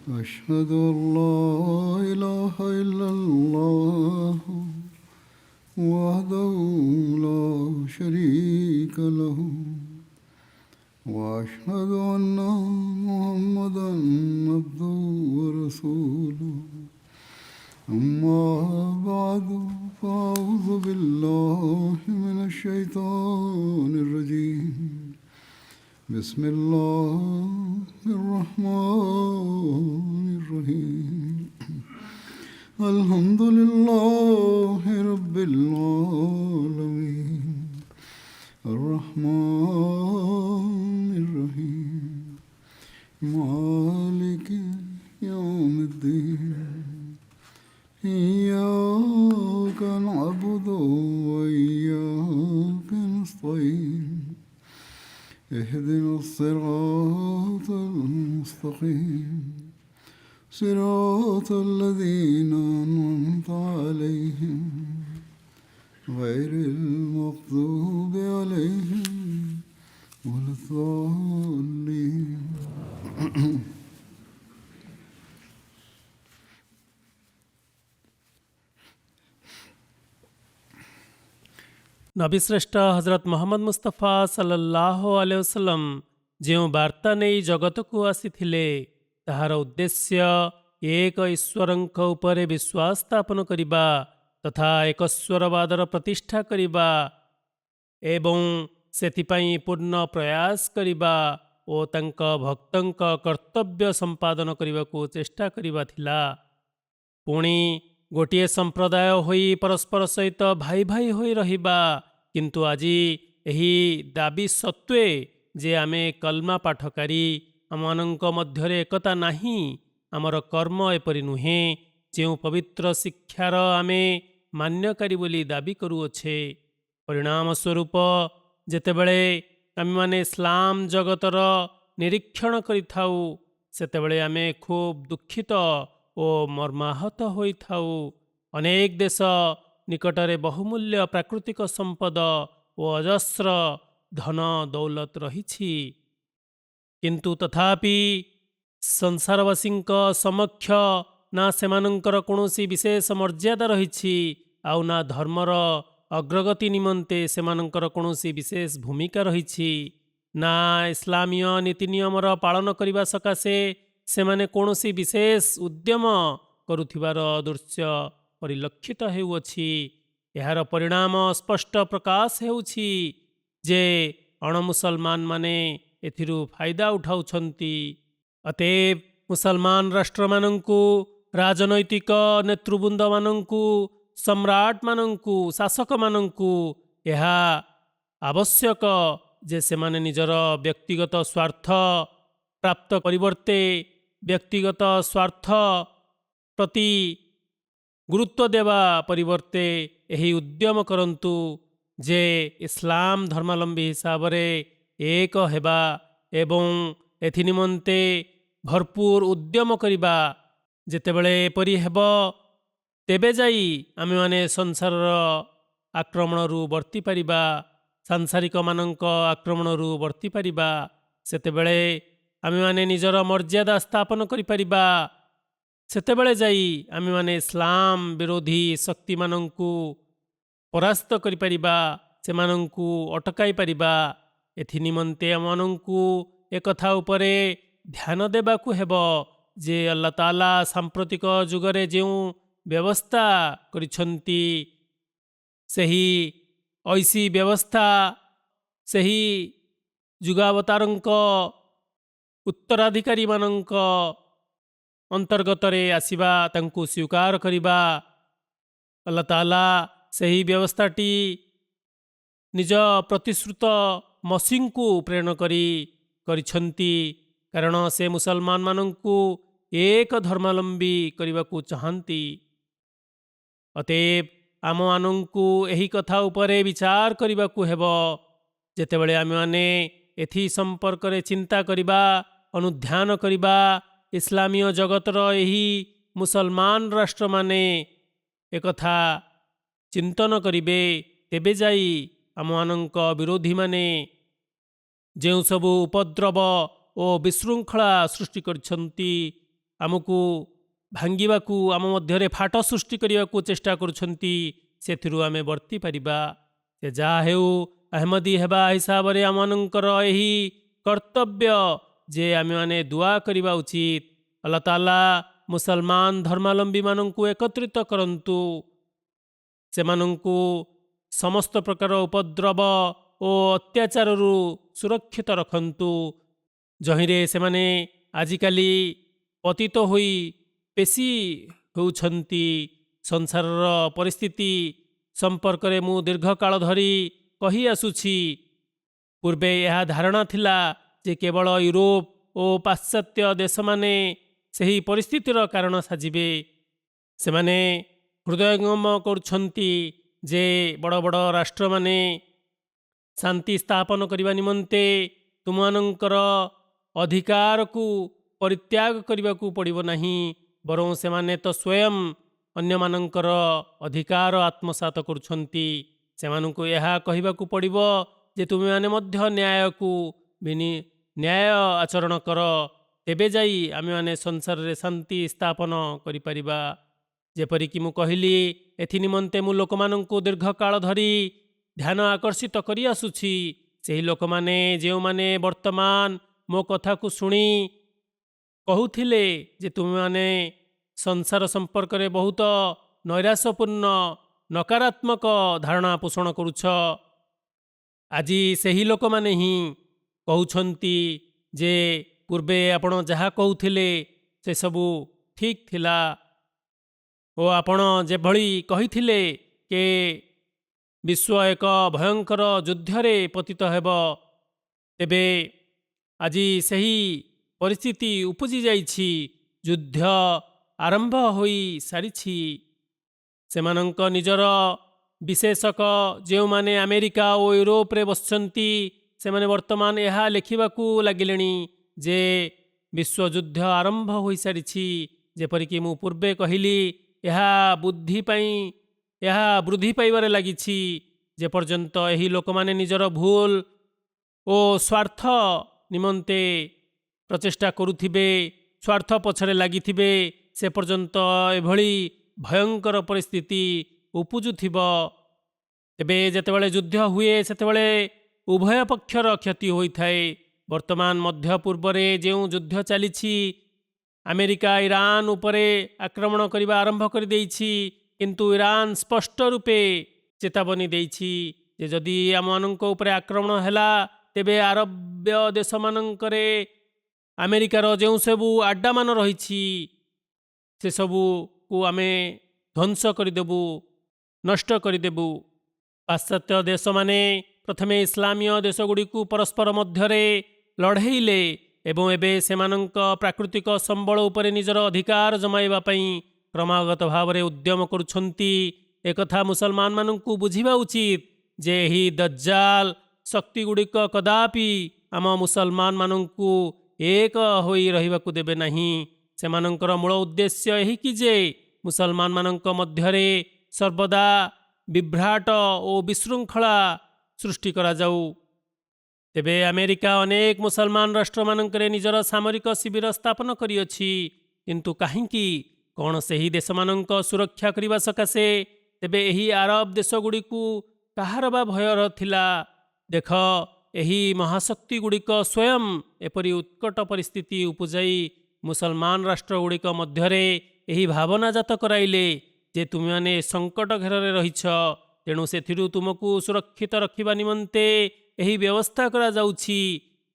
أشهد أن لا إله إلا الله وحده لا شريك له وأشهد أن محمدا عبده ورسوله أما بعد فأعوذ بالله من الشيطان الرجيم بسم الله الرحمن الرحيم الحمد لله رب العالمين الرحمن الرحيم مالك يوم الدين إياك نعبد وإياك نستعين اهدنا الصراط المستقيم صراط الذين أنعمت عليهم غير المغضوب عليهم ولا الضالين ନବିଶ୍ରେଷ୍ଠ ହଜରତ ମହମ୍ମଦ ମୁସ୍ତଫା ସല്ലଲ୍ଲାହୁ ଆଲାଇହି ୱସଲ୍ଲମ ଯେଉଁ ବାର୍ତ୍ତା ନେଇ ଜଗତକୁ ଆସିଥିଲେ ତାହାର ଉଦ୍ଦେଶ୍ୟ ଏକ ଈଶ୍ୱରଙ୍କ ଉପରେ ବିଶ୍ୱାସ ସ୍ଥାପନ କରିବା ତଥା ଏକଶ୍ୱରବାଦର ପ୍ରତିଷ୍ଠା କରିବା ଏବଂ ସେଥିପାଇଁ ପୂର୍ଣ୍ଣ ପ୍ରୟାସ କରିବା ଓ ତାଙ୍କ ଭକ୍ତଙ୍କ କର୍ତ୍ତବ୍ୟ ସମ୍ପାଦନ କରିବାକୁ ଚେଷ୍ଟା କରିବା ଥିଲା। ପୁଣି ଗୋଟିଏ ସମ୍ପ୍ରଦାୟ ହୋଇ ପରସ୍ପର ସହିତ ଭାଇ ଭାଇ ହୋଇ ରହିବା। କିନ୍ତୁ ଆଜି ଏହି ଦାବି ସତ୍ତ୍ୱେ ଯେ ଆମେ କଲମା ପାଠକାରୀ ଆମମାନଙ୍କ ମଧ୍ୟରେ ଏକତା ନାହିଁ, ଆମର କର୍ମ ଏପରି ନୁହେଁ ଯେଉଁ ପବିତ୍ର ଶିକ୍ଷାର ଆମେ ମାନ୍ୟକାରୀ ବୋଲି ଦାବି କରୁଅଛେ। ପରିଣାମ ସ୍ୱରୂପ ଯେତେବେଳେ ଆମେମାନେ ଇସଲାମ ଜଗତର ନିରୀକ୍ଷଣ କରିଥାଉ ସେତେବେଳେ ଆମେ ଖୁବ୍ ଦୁଃଖିତ ଓ ମର୍ମାହତ ହୋଇଥାଉ। ଅନେକ ଦେଶ ନିକଟରେ ବହୁମୂଲ୍ୟ ପ୍ରାକୃତିକ ସମ୍ପଦ ଓ ଅଜସ୍ର ଧନ ଦୌଲତ ରହିଛି, କିନ୍ତୁ ତଥାପି ସଂସାରବାସୀଙ୍କ ସମକ୍ଷ ନା ସେମାନଙ୍କର କୌଣସି ବିଶେଷ ମର୍ଯ୍ୟାଦା ରହିଛି ଆଉ ନା ଧର୍ମର ଅଗ୍ରଗତି ନିମନ୍ତେ ସେମାନଙ୍କର କୌଣସି ବିଶେଷ ଭୂମିକା ରହିଛି, ନା ଇସଲାମୀୟ ନୀତି ନିୟମର ପାଳନ କରିବା ସକାଶେ ସେମାନେ କୌଣସି ବିଶେଷ ଉଦ୍ୟମ କରୁଥିବାର ଦୃଶ୍ୟ ପରିଲକ୍ଷିତ ହେଉଅଛି। ଏହାର ପରିଣାମ ସ୍ପଷ୍ଟ ପ୍ରକାଶ ହେଉଛି ଯେ ଅଣମୁସଲମାନମାନେ ଏଥିରୁ ଫାଇଦା ଉଠାଉଛନ୍ତି। ଅତଏବ ମୁସଲମାନ ରାଷ୍ଟ୍ରମାନଙ୍କୁ, ରାଜନୈତିକ ନେତୃବୃନ୍ଦମାନଙ୍କୁ, ସମ୍ରାଟମାନଙ୍କୁ, ଶାସକମାନଙ୍କୁ ଏହା ଆବଶ୍ୟକ ଯେ ସେମାନେ ନିଜର ବ୍ୟକ୍ତିଗତ ସ୍ୱାର୍ଥ ପ୍ରାପ୍ତ ପରିବର୍ତ୍ତେ ବ୍ୟକ୍ତିଗତ ସ୍ୱାର୍ଥ ପ୍ରତି ଗୁରୁତ୍ୱ ଦେବା ପରିବର୍ତ୍ତେ ଏହି ଉଦ୍ୟମ କରନ୍ତୁ ଯେ ଇସଲାମ ଧର୍ମାବଲମ୍ବୀ ହିସାବରେ ଏକ ହେବା ଏବଂ ଏଥି ନିମନ୍ତେ ଭରପୁର ଉଦ୍ୟମ କରିବା। ଯେତେବେଳେ ଏପରି ହେବ ତେବେ ଯାଇ ଆମେମାନେ ସଂସାରର ଆକ୍ରମଣରୁ ବର୍ତ୍ତି ପାରିବା, ସାଂସାରିକମାନଙ୍କ ଆକ୍ରମଣରୁ ବର୍ତ୍ତି ପାରିବା। ସେତେବେଳେ ଆମେମାନେ ନିଜର ମର୍ଯ୍ୟାଦା ସ୍ଥାପନ କରିପାରିବା। ସେତେବେଳେ ଯାଇ ଆମେମାନେ ଇସଲାମ ବିରୋଧୀ ଶକ୍ତିମାନଙ୍କୁ ପରାସ୍ତ କରିପାରିବା, ସେମାନଙ୍କୁ ଅଟକାଇ ପାରିବା। ଏଥି ନିମନ୍ତେ ଆମମାନଙ୍କୁ ଏକଥା ଉପରେ ଧ୍ୟାନ ଦେବାକୁ ହେବ ଯେ ଆଲ୍ଲାହ ତାଆଲା ସାମ୍ପ୍ରତିକ ଯୁଗରେ ଯେଉଁ ବ୍ୟବସ୍ଥା କରିଛନ୍ତି ସେହି ଐଶୀ ବ୍ୟବସ୍ଥା ସେହି ଯୁଗାବତାରଙ୍କ ଉତ୍ତରାଧିକାରୀମାନଙ୍କ ଅନ୍ତର୍ଗତରେ ଆସିବା, ତାଙ୍କୁ ସ୍ୱୀକାର କରିବା। ଆଲ୍ଲାହ ତାଆଲା ସେହି ବ୍ୟବସ୍ଥାଟି ନିଜ ପ୍ରତିଶ୍ରୁତ ମସିଙ୍କୁ ପ୍ରେରଣ କରିଛନ୍ତି, କାରଣ ସେ ମୁସଲମାନମାନଙ୍କୁ ଏକ ଧର୍ମାବଲମ୍ବୀ କରିବାକୁ ଚାହାନ୍ତି। ଅତଏବ ଆମମାନଙ୍କୁ ଏହି କଥା ଉପରେ ବିଚାର କରିବାକୁ ହେବ। ଯେତେବେଳେ ଆମେମାନେ ଏଥି ସମ୍ପର୍କରେ ଚିନ୍ତା କରିବା, ଅନୁଧ୍ୟାନ କରିବା, ଇସଲାମୀୟ ଜଗତର ଏହି ମୁସଲମାନ ରାଷ୍ଟ୍ରମାନେ ଏକଥା ଚିନ୍ତନ କରିବେ, ତେବେ ଯାଇ ଆମମାନଙ୍କ ବିରୋଧୀମାନେ ଯେଉଁ ସବୁ ଉପଦ୍ରବ ଓ ବିଶୃଙ୍ଖଳା ସୃଷ୍ଟି କରିଛନ୍ତି ଆମକୁ ଭାଙ୍ଗିବାକୁ ଆମ ମଧ୍ୟରେ ଫାଟ ସୃଷ୍ଟି କରିବାକୁ ଚେଷ୍ଟା କରୁଛନ୍ତି ସେଥିରୁ ଆମେ ବର୍ତ୍ତି ପାରିବା। ସେ ଯାହା ହେଉ ଅହମଦୀ ହେବା ହିସାବରେ ଆମମାନଙ୍କର ଏହି କର୍ତ୍ତବ୍ୟ ଯେ ଆମେମାନେ ଦୁଆ କରିବା ଉଚିତ। ଆଲ୍ଲାହ ତାଆଲା ମୁସଲମାନ ଧର୍ମାବଲମ୍ବୀମାନଙ୍କୁ ଏକତ୍ରିତ କରନ୍ତୁ, ସେମାନଙ୍କୁ ସମସ୍ତ ପ୍ରକାର ଉପଦ୍ରବ ଓ ଅତ୍ୟାଚାରରୁ ସୁରକ୍ଷିତ ରଖନ୍ତୁ, ଯହିଁରେ ସେମାନେ ଆଜିକାଲି ପତିତ ହୋଇ ପେଶୀ ହେଉଛନ୍ତି। ସଂସାରର ପରିସ୍ଥିତି ସମ୍ପର୍କରେ ମୁଁ ଦୀର୍ଘକାଳ ଧରି କହି ଆସୁଛି। ପୂର୍ବେ ଏହା ଧାରଣା ଥିଲା ଯେ କେବଳ ୟୁରୋପ ଓ ପାଶ୍ଚାତ୍ୟ ଦେଶମାନେ ସେହି ପରିସ୍ଥିତିର କାରଣ ସାଜିବେ। ସେମାନେ ହୃଦୟଙ୍ଗମ କରୁଛନ୍ତି ଯେ ବଡ଼ ବଡ଼ ରାଷ୍ଟ୍ରମାନେ ଶାନ୍ତି ସ୍ଥାପନ କରିବା ନିମନ୍ତେ ତୁମମାନଙ୍କର ଅଧିକାରକୁ ପରିତ୍ୟାଗ କରିବାକୁ ପଡ଼ିବ ନାହିଁ, ବରଂ ସେମାନେ ତ ସ୍ୱୟଂ ଅନ୍ୟମାନଙ୍କର ଅଧିକାର ଆତ୍ମସାତ କରୁଛନ୍ତି। ସେମାନଙ୍କୁ ଏହା କହିବାକୁ ପଡ଼ିବ ଯେ ତୁମେମାନେ ମଧ୍ୟ ନ୍ୟାୟ ଆଚରଣ କର, ତେବେ ଯାଇ ଆମେମାନେ ସଂସାରରେ ଶାନ୍ତି ସ୍ଥାପନ କରିପାରିବା। ଯେପରିକି ମୁଁ କହିଲି, ଏଥି ନିମନ୍ତେ ମୁଁ ଲୋକମାନଙ୍କୁ ଦୀର୍ଘକାଳ ଧରି ଧ୍ୟାନ ଆକର୍ଷିତ କରି ଆସୁଛି। ସେହି ଲୋକମାନେ ଯେଉଁମାନେ ବର୍ତ୍ତମାନ ମୋ କଥାକୁ ଶୁଣି କହୁଥିଲେ ଯେ ତୁମେମାନେ ସଂସାର ସମ୍ପର୍କରେ ବହୁତ ନୈରାଶ୍ୟପୂର୍ଣ୍ଣ ନକାରାତ୍ମକ ଧାରଣା ପୋଷଣ କରୁଛ, ଆଜି ସେହି ଲୋକମାନେ ହିଁ କହୁଛନ୍ତି ଯେ ପୂର୍ବେ ଆପଣ ଯାହା କହୁଥିଲେ ସେସବୁ ଠିକ୍ ଥିଲା ଓ ଆପଣ ଯେଭଳି କହିଥିଲେ କି ବିଶ୍ୱ ଏକ ଭୟଙ୍କର ଯୁଦ୍ଧରେ ପତିତ ହେବ, ତେବେ ଆଜି ସେହି ପରିସ୍ଥିତି ଉପୁଜି ଯାଇଛି। ଯୁଦ୍ଧ ଆରମ୍ଭ ହୋଇ ସାରିଛି। ସେମାନଙ୍କ ନିଜର ବିଶେଷକ ଯେଉଁମାନେ ଆମେରିକା ଓ ୟୁରୋପରେ ବସିଛନ୍ତି, ସେମାନେ ବର୍ତ୍ତମାନ ଏହା ଲେଖିବାକୁ ଲାଗିଲେଣି ଯେ ବିଶ୍ୱଯୁଦ୍ଧ ଆରମ୍ଭ ହୋଇସାରିଛି। ଯେପରିକି ମୁଁ ପୂର୍ବେ କହିଲି, ଏହା ବୃଦ୍ଧି ପାଇବାରେ ଲାଗିଛି। ଯେପର୍ଯ୍ୟନ୍ତ ଏହି ଲୋକମାନେ ନିଜର ଭୁଲ ଓ ସ୍ୱାର୍ଥ ନିମନ୍ତେ ପ୍ରଚେଷ୍ଟା କରୁଥିବେ, ସ୍ୱାର୍ଥ ପଛରେ ଲାଗିଥିବେ, ସେ ପର୍ଯ୍ୟନ୍ତ ଏଭଳି ଭୟଙ୍କର ପରିସ୍ଥିତି ଉପୁଜୁଥିବ। ତେବେ ଯେତେବେଳେ ଯୁଦ୍ଧ ହୁଏ ସେତେବେଳେ ଉଭୟ ପକ୍ଷର କ୍ଷତି ହୋଇଥାଏ। ବର୍ତ୍ତମାନ ମଧ୍ୟ ପୂର୍ବରେ ଯେଉଁ ଯୁଦ୍ଧ ଚାଲିଛି, ଆମେରିକା ଇରାନ ଉପରେ ଆକ୍ରମଣ କରିବା ଆରମ୍ଭ କରିଦେଇଛି, କିନ୍ତୁ ଇରାନ ସ୍ପଷ୍ଟ ରୂପେ ଚେତାବନୀ ଦେଇଛି ଯେ ଯଦି ଆମମାନଙ୍କ ଉପରେ ଆକ୍ରମଣ ହେଲା ତେବେ ଆରବ ଦେଶମାନଙ୍କରେ ଆମେରିକାର ଯେଉଁ ସବୁ ଆଡ୍ଡାମାନ ରହିଛି ସେସବୁକୁ ଆମେ ଧ୍ୱଂସ କରିଦେବୁ, ନଷ୍ଟ କରିଦେବୁ। ପାଶ୍ଚାତ୍ୟ ଦେଶମାନେ ପ୍ରଥମେ ଇସଲାମୀୟ ଦେଶଗୁଡ଼ିକୁ ପରସ୍ପର ମଧ୍ୟରେ ଲଢ଼େଇଲେ ଏବଂ ଏବେ ସେମାନଙ୍କ ପ୍ରାକୃତିକ ସମ୍ବଳ ଉପରେ ନିଜର ଅଧିକାର ଜମାଇବା ପାଇଁ କ୍ରମାଗତ ଭାବରେ ଉଦ୍ୟମ କରୁଛନ୍ତି। ଏକଥା ମୁସଲମାନମାନଙ୍କୁ ବୁଝିବା ଉଚିତ ଯେ ଏହି ଦଜ୍ଜାଲ ଶକ୍ତିଗୁଡ଼ିକ କଦାପି ଆମ ମୁସଲମାନମାନଙ୍କୁ ଏକ ହୋଇ ରହିବାକୁ ଦେବେ ନାହିଁ। ସେମାନଙ୍କର ମୂଳ ଉଦ୍ଦେଶ୍ୟ ଏହିକି ଯେ ମୁସଲମାନମାନଙ୍କ ମଧ୍ୟରେ ସର୍ବଦା ବିଭ୍ରାଟ ଓ ବିଶୃଙ୍ଖଳା ସୃଷ୍ଟି କରାଯାଉ। ତେବେ ଆମେରିକା ଅନେକ ମୁସଲମାନ ରାଷ୍ଟ୍ରମାନଙ୍କରେ ନିଜର ସାମରିକ ଶିବିର ସ୍ଥାପନ କରିଅଛି, କିନ୍ତୁ କାହିଁକି? କ'ଣ ସେହି ଦେଶମାନଙ୍କ ସୁରକ୍ଷା କରିବା ସକାଶେ? ତେବେ ଏହି ଆରବ ଦେଶଗୁଡ଼ିକୁ କାହାର ବା ଭୟର ଥିଲା? ଦେଖ, ଏହି ମହାଶକ୍ତିଗୁଡ଼ିକ ସ୍ୱୟଂ ଏପରି ଉତ୍କଟ ପରିସ୍ଥିତି ଉପୁଜାଇ ମୁସଲମାନ ରାଷ୍ଟ୍ରଗୁଡ଼ିକ ମଧ୍ୟରେ ଏହି ଭାବନା ଜାତ କରାଇଲେ ଯେ ତୁମେମାନେ ସଙ୍କଟ ଘେରରେ ରହିଛ, ତେଣୁ ସେଥିରୁ ତୁମକୁ ସୁରକ୍ଷିତ ରଖିବା ନିମନ୍ତେ ଏହି ବ୍ୟବସ୍ଥା କରାଯାଉଛି।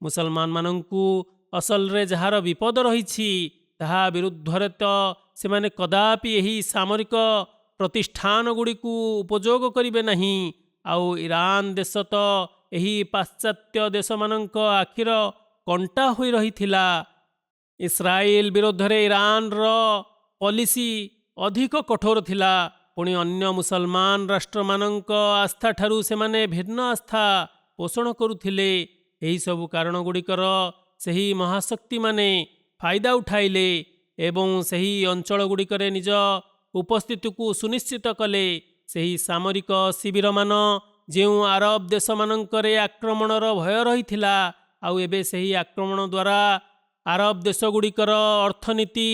ମୁସଲମାନମାନଙ୍କୁ ଅସଲରେ ଯାହାର ବିପଦ ରହିଛି ତାହା ବିରୁଦ୍ଧରେ ତ ସେମାନେ କଦାପି ଏହି ସାମରିକ ପ୍ରତିଷ୍ଠାନଗୁଡ଼ିକୁ ଉପଯୋଗ କରିବେ ନାହିଁ। ଆଉ ଇରାନ ଦେଶ ତ ଏହି ପାଶ୍ଚାତ୍ୟ ଦେଶମାନଙ୍କ ଆଖିର କଣ୍ଟା ହୋଇ ରହିଥିଲା। ଇସ୍ରାଏଲ ବିରୋଧରେ ଇରାନର ପଲିସି ଅଧିକ କଠୋର ଥିଲା। ପୁଣି ଅନ୍ୟ ମୁସଲମାନ ରାଷ୍ଟ୍ରମାନଙ୍କ ଆସ୍ଥାଠାରୁ ସେମାନେ ଭିନ୍ନ ଆସ୍ଥା ପୋଷଣ କରୁଥିଲେ। ଏହିସବୁ କାରଣଗୁଡ଼ିକର ସେହି ମହାଶକ୍ତିମାନେ ଫାଇଦା ଉଠାଇଲେ ଏବଂ ସେହି ଅଞ୍ଚଳଗୁଡ଼ିକରେ ନିଜ ଉପସ୍ଥିତିକୁ ସୁନିଶ୍ଚିତ କଲେ। ସେହି ସାମରିକ ଶିବିରମାନ ଯେଉଁ ଆରବ ଦେଶମାନଙ୍କରେ ଆକ୍ରମଣର ଭୟ ରହିଥିଲା, ଆଉ ଏବେ ସେହି ଆକ୍ରମଣ ଦ୍ୱାରା ଆରବ ଦେଶଗୁଡ଼ିକର ଅର୍ଥନୀତି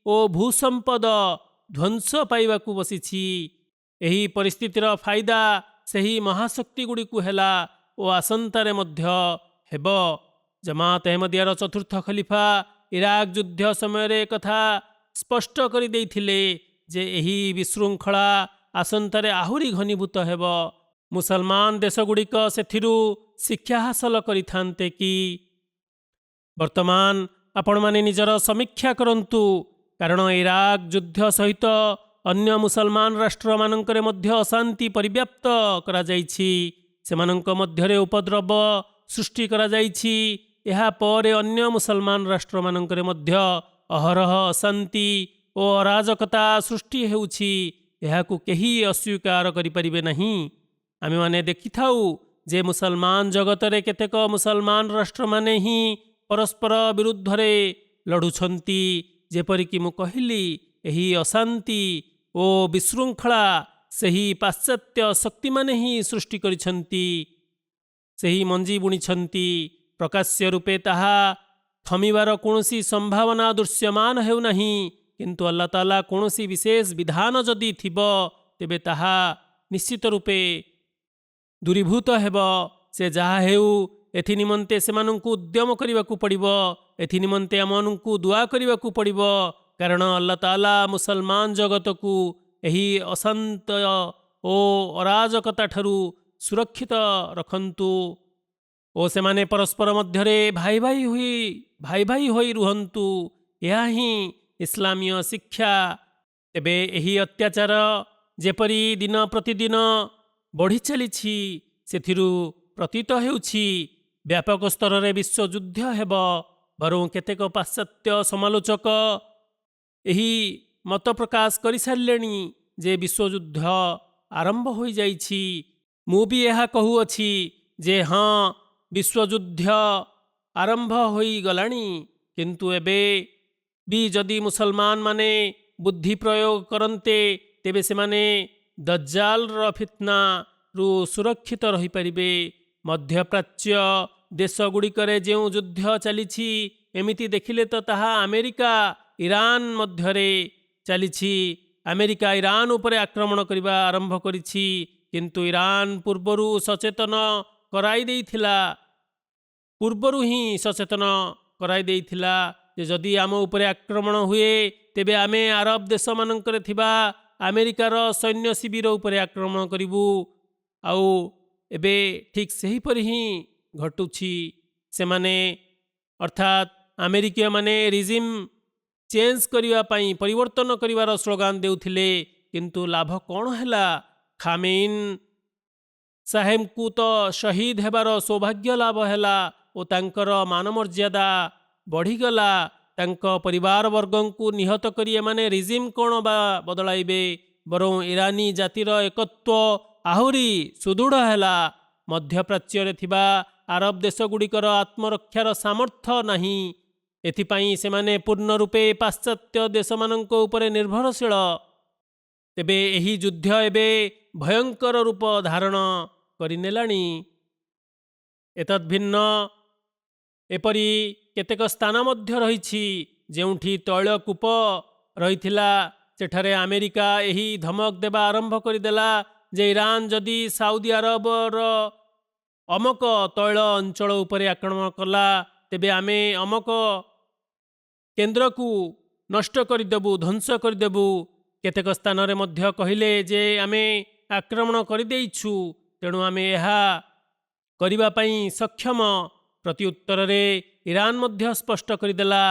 ଓ ଭୂସମ୍ପଦ ଧ୍ୱଂସ ପାଇବାକୁ ବସିଛି। ଏହି ପରିସ୍ଥିତିର ଫାଇଦା ସେହି ମହାଶକ୍ତିଗୁଡ଼ିକୁ ହେଲା ଓ ଆସନ୍ତାରେ ମଧ୍ୟ ହେବ। ଜମାତ ଅହମଦିୟାର ଚତୁର୍ଥ ଖଲିଫା ଇରାକ ଯୁଦ୍ଧ ସମୟରେ କଥା ସ୍ପଷ୍ଟ କରିଦେଇଥିଲେ ଯେ ଏହି ବିଶୃଙ୍ଖଳା ଆସନ୍ତାରେ ଆହୁରି ଘନୀଭୂତ ହେବ। ମୁସଲମାନ ଦେଶଗୁଡ଼ିକ ସେଥିରୁ ଶିକ୍ଷା ହାସଲ କରିଥାନ୍ତେ କି? ବର୍ତ୍ତମାନ ଆପଣମାନେ ନିଜର ସମୀକ୍ଷା କରନ୍ତୁ, କାରଣ ଇରାକ ଯୁଦ୍ଧ ସହିତ ଅନ୍ୟ ମୁସଲମାନ ରାଷ୍ଟ୍ରମାନଙ୍କରେ ମଧ୍ୟ ଅଶାନ୍ତି ପରିବ୍ୟାପ୍ତ କରାଯାଇଛି। ସେମାନଙ୍କ ମଧ୍ୟରେ ଉପଦ୍ରବ ସୃଷ୍ଟି କରାଯାଇଛି। ଏହା ପରେ ଅନ୍ୟ ମୁସଲମାନ ରାଷ୍ଟ୍ରମାନଙ୍କରେ ମଧ୍ୟ ଅହରହ ଅଶାନ୍ତି ଓ ଅରାଜକତା ସୃଷ୍ଟି ହେଉଛି। ଏହାକୁ କେହି ଅସ୍ୱୀକାର କରିପାରିବେ ନାହିଁ। ଆମେମାନେ ଦେଖିଥାଉ ଯେ ମୁସଲମାନ ଜଗତରେ କେତେକ ମୁସଲମାନ ରାଷ୍ଟ୍ରମାନେ ହିଁ ପରସ୍ପର ବିରୁଦ୍ଧରେ ଲଢ଼ୁଛନ୍ତି। ଯେପରିକି ମୁଁ କହିଲି, ଏହି ଅଶାନ୍ତି ଓ ବିଶୃଙ୍ଖଳା ସେହି ପାଶ୍ଚାତ୍ୟ ଶକ୍ତିମାନେ ହିଁ ସୃଷ୍ଟି କରିଛନ୍ତି, ସେହି ମଞ୍ଜି ବୁଣିଛନ୍ତି। ପ୍ରକାଶ୍ୟ ରୂପେ ତାହା ଥମିବାର କୌଣସି ସମ୍ଭାବନା ଦୃଶ୍ୟମାନ ହେଉନାହିଁ, କିନ୍ତୁ ଆଲ୍ଲାହ ତାଆଲା କୌଣସି ବିଶେଷ ବିଧାନ ଯଦି ଥିବ ତେବେ ତାହା ନିଶ୍ଚିତ ରୂପେ ଦୂରୀଭୂତ ହେବ। ସେ ଯାହା ହେଉ, ଏଥି ନିମନ୍ତେ ସେମାନଙ୍କୁ ଉଦ୍ୟମ କରିବାକୁ ପଡ଼ିବ। ଏଥି ନିମନ୍ତେ ଆମମାନଙ୍କୁ ଦୁଆ କରିବାକୁ ପଡ଼ିବ, କାରଣ ଆଲ୍ଲାହ ତାଆଲା ମୁସଲମାନ ଜଗତକୁ ଏହି ଅଶାନ୍ତ ଓ ଅରାଜକତା ଠାରୁ ସୁରକ୍ଷିତ ରଖନ୍ତୁ ଓ ସେମାନେ ପରସ୍ପର ମଧ୍ୟରେ ଭାଇ ଭାଇ ହୋଇ ରୁହନ୍ତୁ। ଏହା ହିଁ ଇସଲାମୀୟ ଶିକ୍ଷା। ତେବେ ଏହି ଅତ୍ୟାଚାର ଯେପରି ଦିନ ପ୍ରତିଦିନ ବଢ଼ି ଚାଲିଛି, ସେଥିରୁ ପ୍ରତୀତ ହେଉଛି ବ୍ୟାପକ ସ୍ତରରେ ବିଶ୍ୱଯୁଦ୍ଧ ହେବ। ବରଂ କେତେକ ପାଶ୍ଚାତ୍ୟ ସମାଲୋଚକ ଏହି ମତ ପ୍ରକାଶ କରିସାରିଲେଣି ଯେ ବିଶ୍ୱଯୁଦ୍ଧ ଆରମ୍ଭ ହୋଇଯାଇଛି। ମୁଁ ବି ଏହା କହୁଅଛି ଯେ ହଁ, ବିଶ୍ୱଯୁଦ୍ଧ ଆରମ୍ଭ ହୋଇଗଲାଣି। କିନ୍ତୁ ଏବେ ବି ଯଦି ମୁସଲମାନମାନେ ବୁଦ୍ଧି ପ୍ରୟୋଗ କରନ୍ତେ, ତେବେ ସେମାନେ ଦଜ୍ଜାଲର ଫିତ୍ନାରୁ ସୁରକ୍ଷିତ ରହିପାରିବେ। ମଧ୍ୟପ୍ରାଚ୍ୟ ଦେଶଗୁଡ଼ିକରେ ଯେଉଁ ଯୁଦ୍ଧ ଚାଲିଛି, ଏମିତି ଦେଖିଲେ ତ ତାହା ଆମେରିକା ଇରାନ ମଧ୍ୟରେ ଚାଲିଛି। ଆମେରିକା ଇରାନ ଉପରେ ଆକ୍ରମଣ କରିବା ଆରମ୍ଭ କରିଛି, କିନ୍ତୁ ଇରାନ ପୂର୍ବରୁ ସଚେତନ କରାଇ ଦେଇଥିଲା ଯେ ଯଦି ଆମ ଉପରେ ଆକ୍ରମଣ ହୁଏ, ତେବେ ଆମେ ଆରବ ଦେଶମାନଙ୍କରେ ଥିବା ଆମେରିକାର ସୈନ୍ୟ ଶିବିର ଉପରେ ଆକ୍ରମଣ କରିବୁ। ଆଉ ଏବେ ଠିକ୍ ସେହିପରି ହିଁ ଘଟୁଛି। ସେମାନେ ଅର୍ଥାତ୍ ଆମେରିକୀୟମାନେ ରିଜିମ୍ ଚେଞ୍ଜ କରିବା ପାଇଁ, ପରିବର୍ତ୍ତନ କରିବାର ସ୍ଲୋଗାନ ଦେଉଥିଲେ, କିନ୍ତୁ ଲାଭ କ'ଣ ହେଲା? ଖାମେଇନ୍ ସାହେବଙ୍କୁ ତ ଶହୀଦ ହେବାର ସୌଭାଗ୍ୟ ଲାଭ ହେଲା ଓ ତାଙ୍କର ମାନମର୍ଯ୍ୟାଦା ବଢ଼ିଗଲା। ତାଙ୍କ ପରିବାରବର୍ଗଙ୍କୁ ନିହତ କରି ଏମାନେ ରିଜିମ୍ କ'ଣ ବା ବଦଳାଇବେ? ବରଂ ଇରାନୀ ଜାତିର ଏକତ୍ୱ ଆହୁରି ସୁଦୃଢ଼ ହେଲା। ମଧ୍ୟପ୍ରାଚ୍ୟରେ ଥିବା ଆରବ ଦେଶଗୁଡ଼ିକର ଆତ୍ମରକ୍ଷାର ସାମର୍ଥ୍ୟ ନାହିଁ। ଏଥିପାଇଁ ସେମାନେ ପୂର୍ଣ୍ଣ ରୂପେ ପାଶ୍ଚାତ୍ୟ ଦେଶମାନଙ୍କ ଉପରେ ନିର୍ଭରଶୀଳ। ତେବେ ଏହି ଯୁଦ୍ଧ ଏବେ ଭୟଙ୍କର ରୂପ ଧାରଣ କରିନେଲାଣି। ଏତଦ୍ଭିନ୍ନ ଏପରି କେତେକ ସ୍ଥାନ ମଧ୍ୟ ରହିଛି ଯେଉଁଠି ତୈଳକୂପ ରହିଥିଲା। ସେଠାରେ ଆମେରିକା ଏହି ଧମକ ଦେବା ଆରମ୍ଭ କରିଦେଲା ଯେ ଇରାନ ଯଦି ସାଉଦି ଆରବର ଅମକ ତୈଳ ଅଞ୍ଚଳ ଉପରେ ଆକ୍ରମଣ କଲା, ତେବେ ଆମେ ଅମକ କେନ୍ଦ୍ରକୁ ନଷ୍ଟ କରିଦେବୁ, ଧ୍ୱଂସ କରିଦେବୁ। କେତେକ ସ୍ଥାନରେ ମଧ୍ୟ କହିଲେ ଯେ ଆମେ ଆକ୍ରମଣ କରିଦେଇଛୁ, ତେଣୁ ଆମେ ଏହା କରିବା ପାଇଁ ସକ୍ଷମ। ପ୍ରତି ଉତ୍ତରରେ ଇରାନ ମଧ୍ୟ ସ୍ପଷ୍ଟ କରିଦେଲା